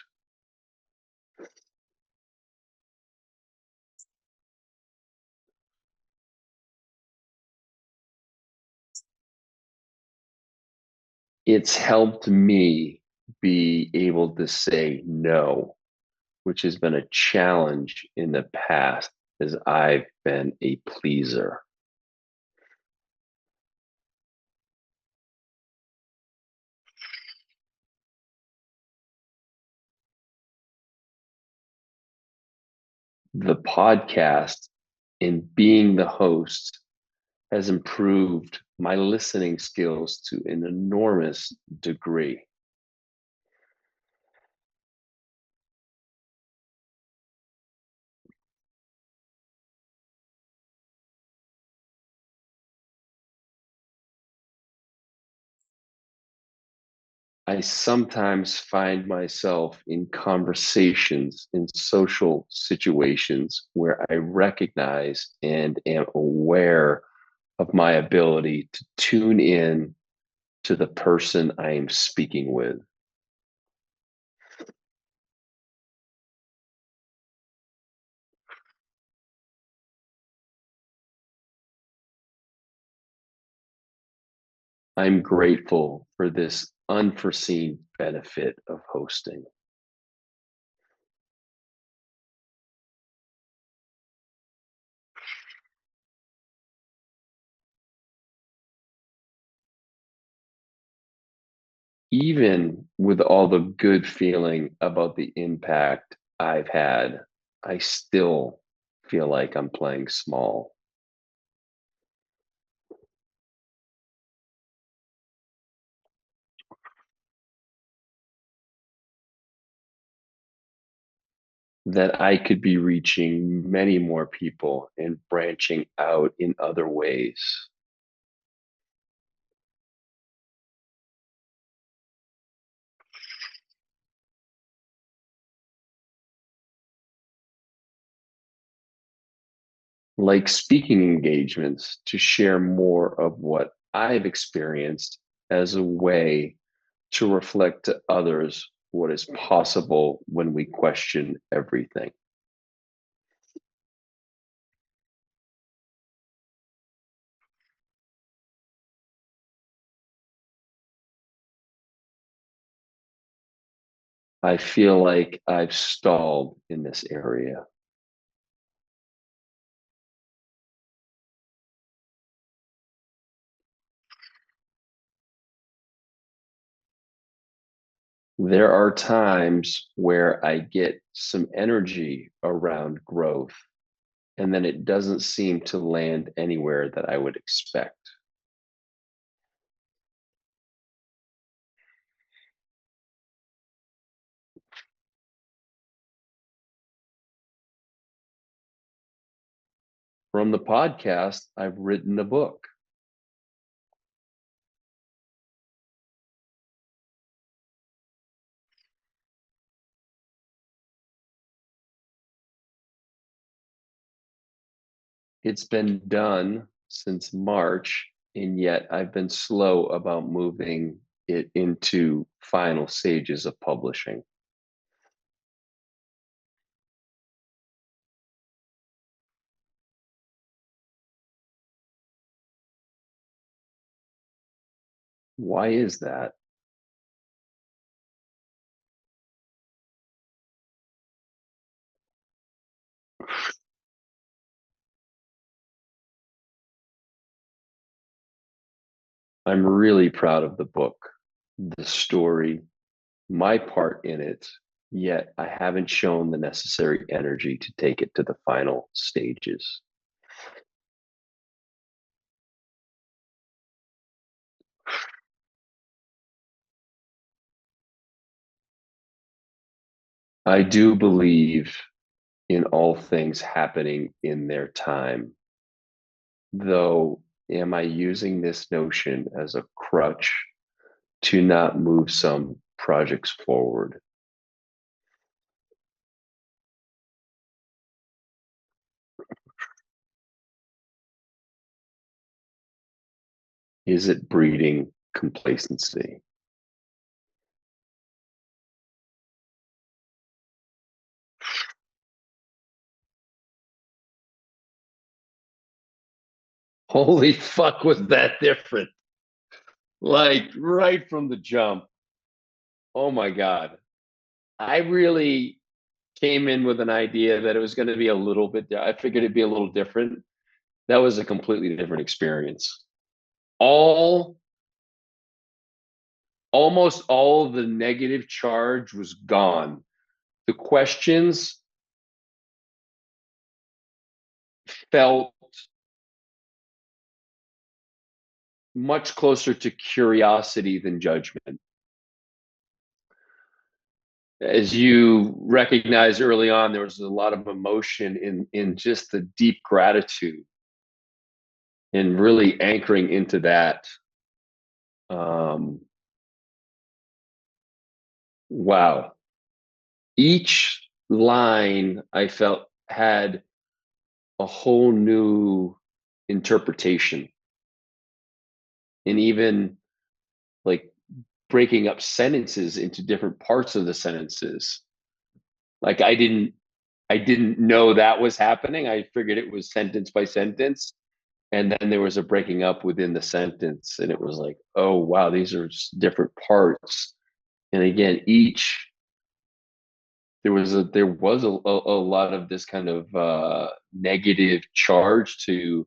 It's helped me be able to say no, which has been a challenge in the past as I've been a pleaser. The podcast and being the host has improved my listening skills to an enormous degree. I sometimes find myself in conversations in social situations where I recognize and am aware of my ability to tune in to the person I am speaking with. I'm grateful for this unforeseen benefit of hosting. Even with all the good feeling about the impact I've had, I still feel like I'm playing small. That I could be reaching many more people and branching out in other ways. Like speaking engagements to share more of what I've experienced as a way to reflect to others what is possible when we question everything. I feel like I've stalled in this area. There are times where I get some energy around growth, and then it doesn't seem to land anywhere that I would expect. From the podcast, I've written a book. It's been done since March, and yet I've been slow about moving it into final stages of publishing. Why is that? I'm really proud of the book, the story, my part in it, yet I haven't shown the necessary energy to take it to the final stages. I do believe in all things happening in their time, though. Am I using this notion as a crutch to not move some projects forward? Is it breeding complacency? Holy fuck, was that different? Like right from the jump. Oh my God. I really came in with an idea that it was going to be a little bit, I figured it'd be a little different. That was a completely different experience. Almost all of the negative charge was gone. The questions felt much closer to curiosity than judgment. As you recognized early on, there was a lot of emotion in just the deep gratitude and really anchoring into that. Wow. Each line I felt had a whole new interpretation, and even like breaking up sentences into different parts of the sentences. Like I didn't know that was happening. I figured it was sentence by sentence. And then there was a breaking up within the sentence. And it was like, oh, wow, these are different parts. And again, there was a lot of this kind of negative charge to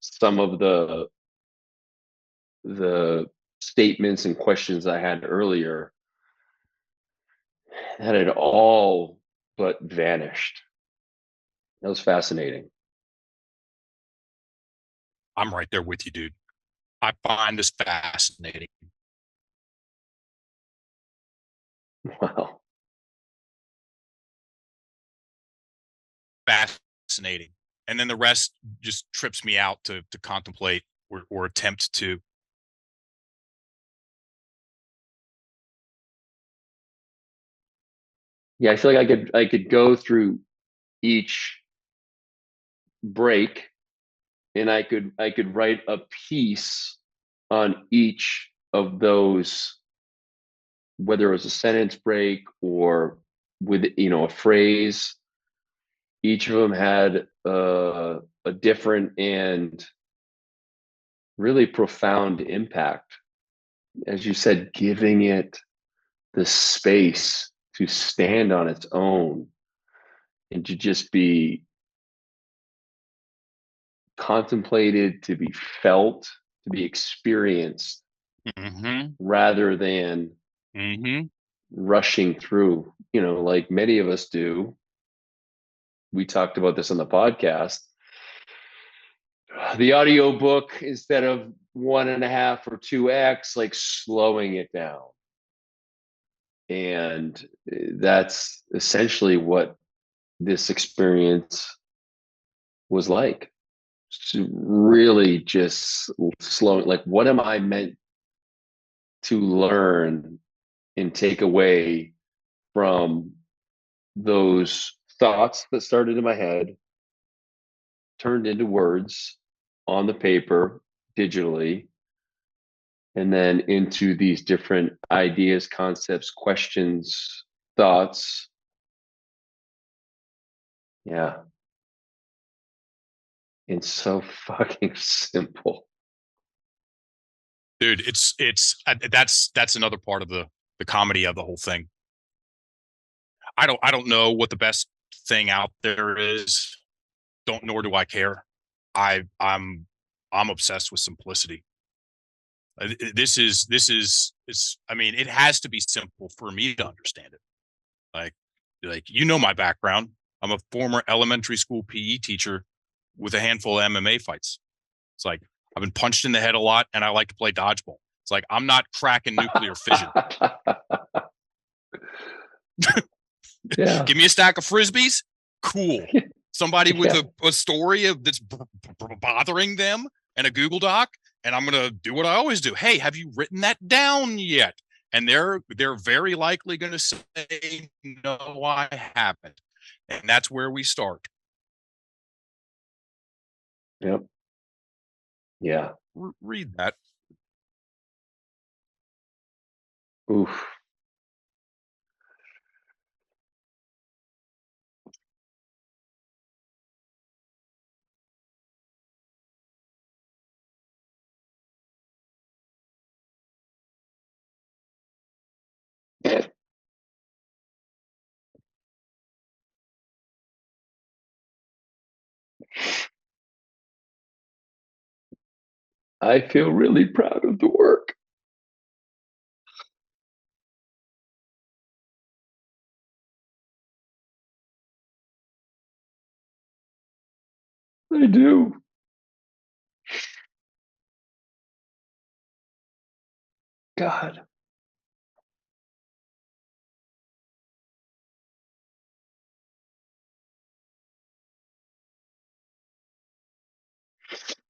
some of the statements and questions I had earlier that had all but vanished. That was fascinating.
I'm right there with you, dude. I find this fascinating.
Wow.
Fascinating. And then the rest just trips me out to contemplate or attempt to.
Yeah, I feel like I could go through each break, and I could write a piece on each of those, whether it was a sentence break or with a phrase. Each of them had a different and really profound impact. As you said, giving it the space to stand on its own and to just be contemplated, to be felt, to be experienced, rather than rushing through, like many of us do. We talked about this on the podcast. The audio book, instead of 1.5 or 2x, like slowing it down. And that's essentially what this experience was like. To really just slow, like, what am I meant to learn and take away from those thoughts that started in my head, turned into words, on the paper digitally, and then into these different ideas, concepts, questions, thoughts. Yeah. It's so fucking simple.
Dude, that's another part of the comedy of the whole thing. I don't know what the best thing out there is. Nor do I care. I'm obsessed with simplicity. This is I mean, it has to be simple for me to understand it. Like my background. I'm a former elementary school PE teacher with a handful of MMA fights. It's like I've been punched in the head a lot, and I like to play dodgeball. It's like I'm not cracking nuclear fission.
Yeah.
Give me a stack of frisbees. Cool. Somebody with a story of that's bothering them and a Google Doc, and I'm gonna do what I always do. Hey, have you written that down yet? And they're very likely going to say, no, I haven't. And that's where we start.
Yep. Yeah.
Read that.
Oof. I feel really proud of the work. I do. God.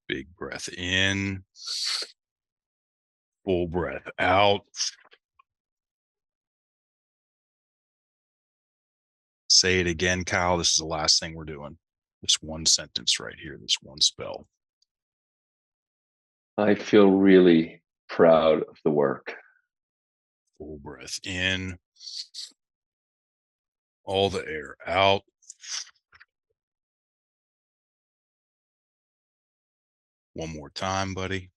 Big breath in. Full breath out. Say it again, Kyle. This is the last thing we're doing. This one sentence right here, this one spell.
I feel really proud of the work.
Full breath in. All the air out. One more time, buddy.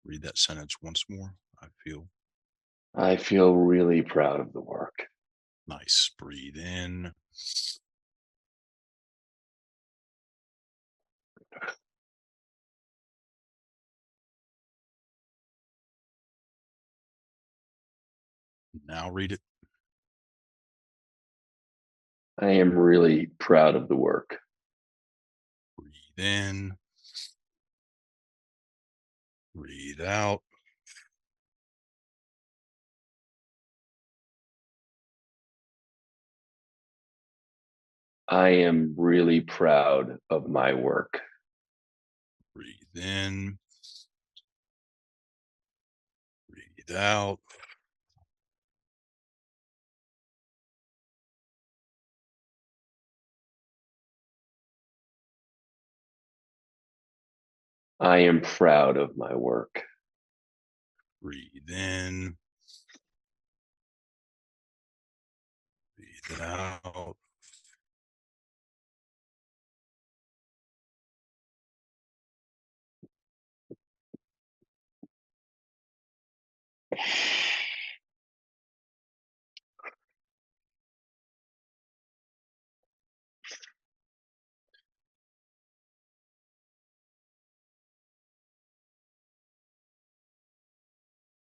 Read that sentence once more.
I feel really proud of the work.
Nice. Breathe in. Now read it.
I am really proud of the work.
Breathe in. Breathe out.
I am really proud of my work.
Breathe in. Breathe out.
I am proud of my work.
Breathe in. Breathe out.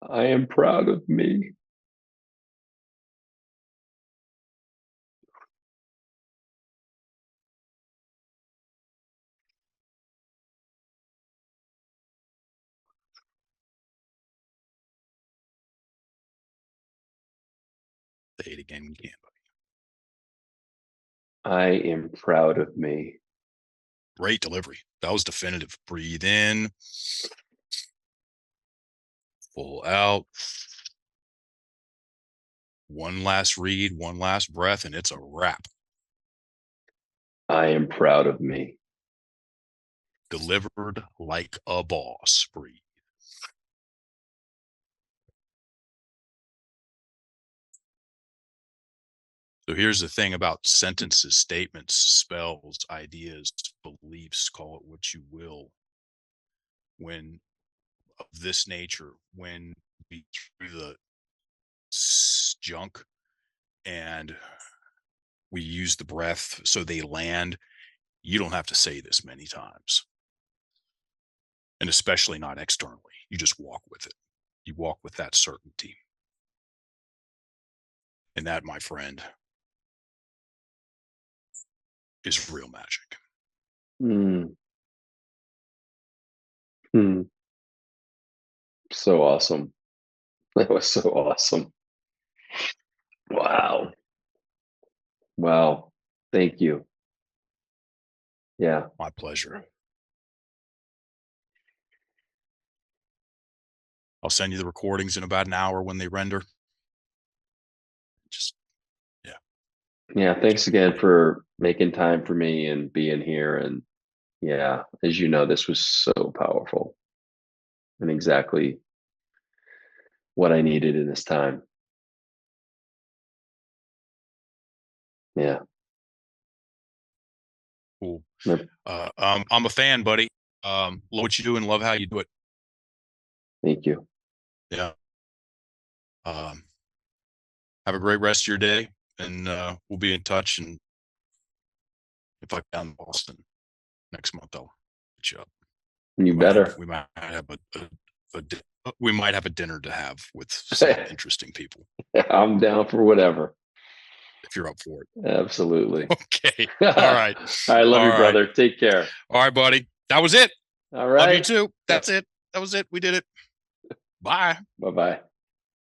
I am proud of me.
Say it again. You can.
I am proud of me.
Great delivery. That was definitive. Breathe in. Full out. One last read, one last breath, and it's a wrap.
I am proud of me.
Delivered like a boss. Breathe. So here's the thing about sentences, statements, spells, ideas, beliefs, call it what you will. When of this nature, when we through the junk and we use the breath so they land, you don't have to say this many times. And especially not externally. You just walk with it. You walk with that certainty. And that, my friend, is real magic.
So awesome. That was so awesome. Wow. Wow. Thank you. Yeah.
My pleasure. I'll send you the recordings in about an hour when they render. Just, yeah.
Yeah. Thanks again for making time for me and being here. And yeah, as you know, this was so powerful and exactly what I needed in this time. Yeah.
Cool. I'm a fan, buddy. Love what you do and love how you do it.
Thank you.
Yeah. Have a great rest of your day, and we'll be in touch. And if I'm down in Boston next month, I'll hit you up.
You better.
We might have a dinner to have with some interesting people.
I'm down for whatever.
If you're up for it.
Absolutely.
Okay. All right.
I love you, brother. Take care.
All right, buddy. That was it.
All right.
Love you too. That's it. That was it. We did it. Bye.
Bye-bye.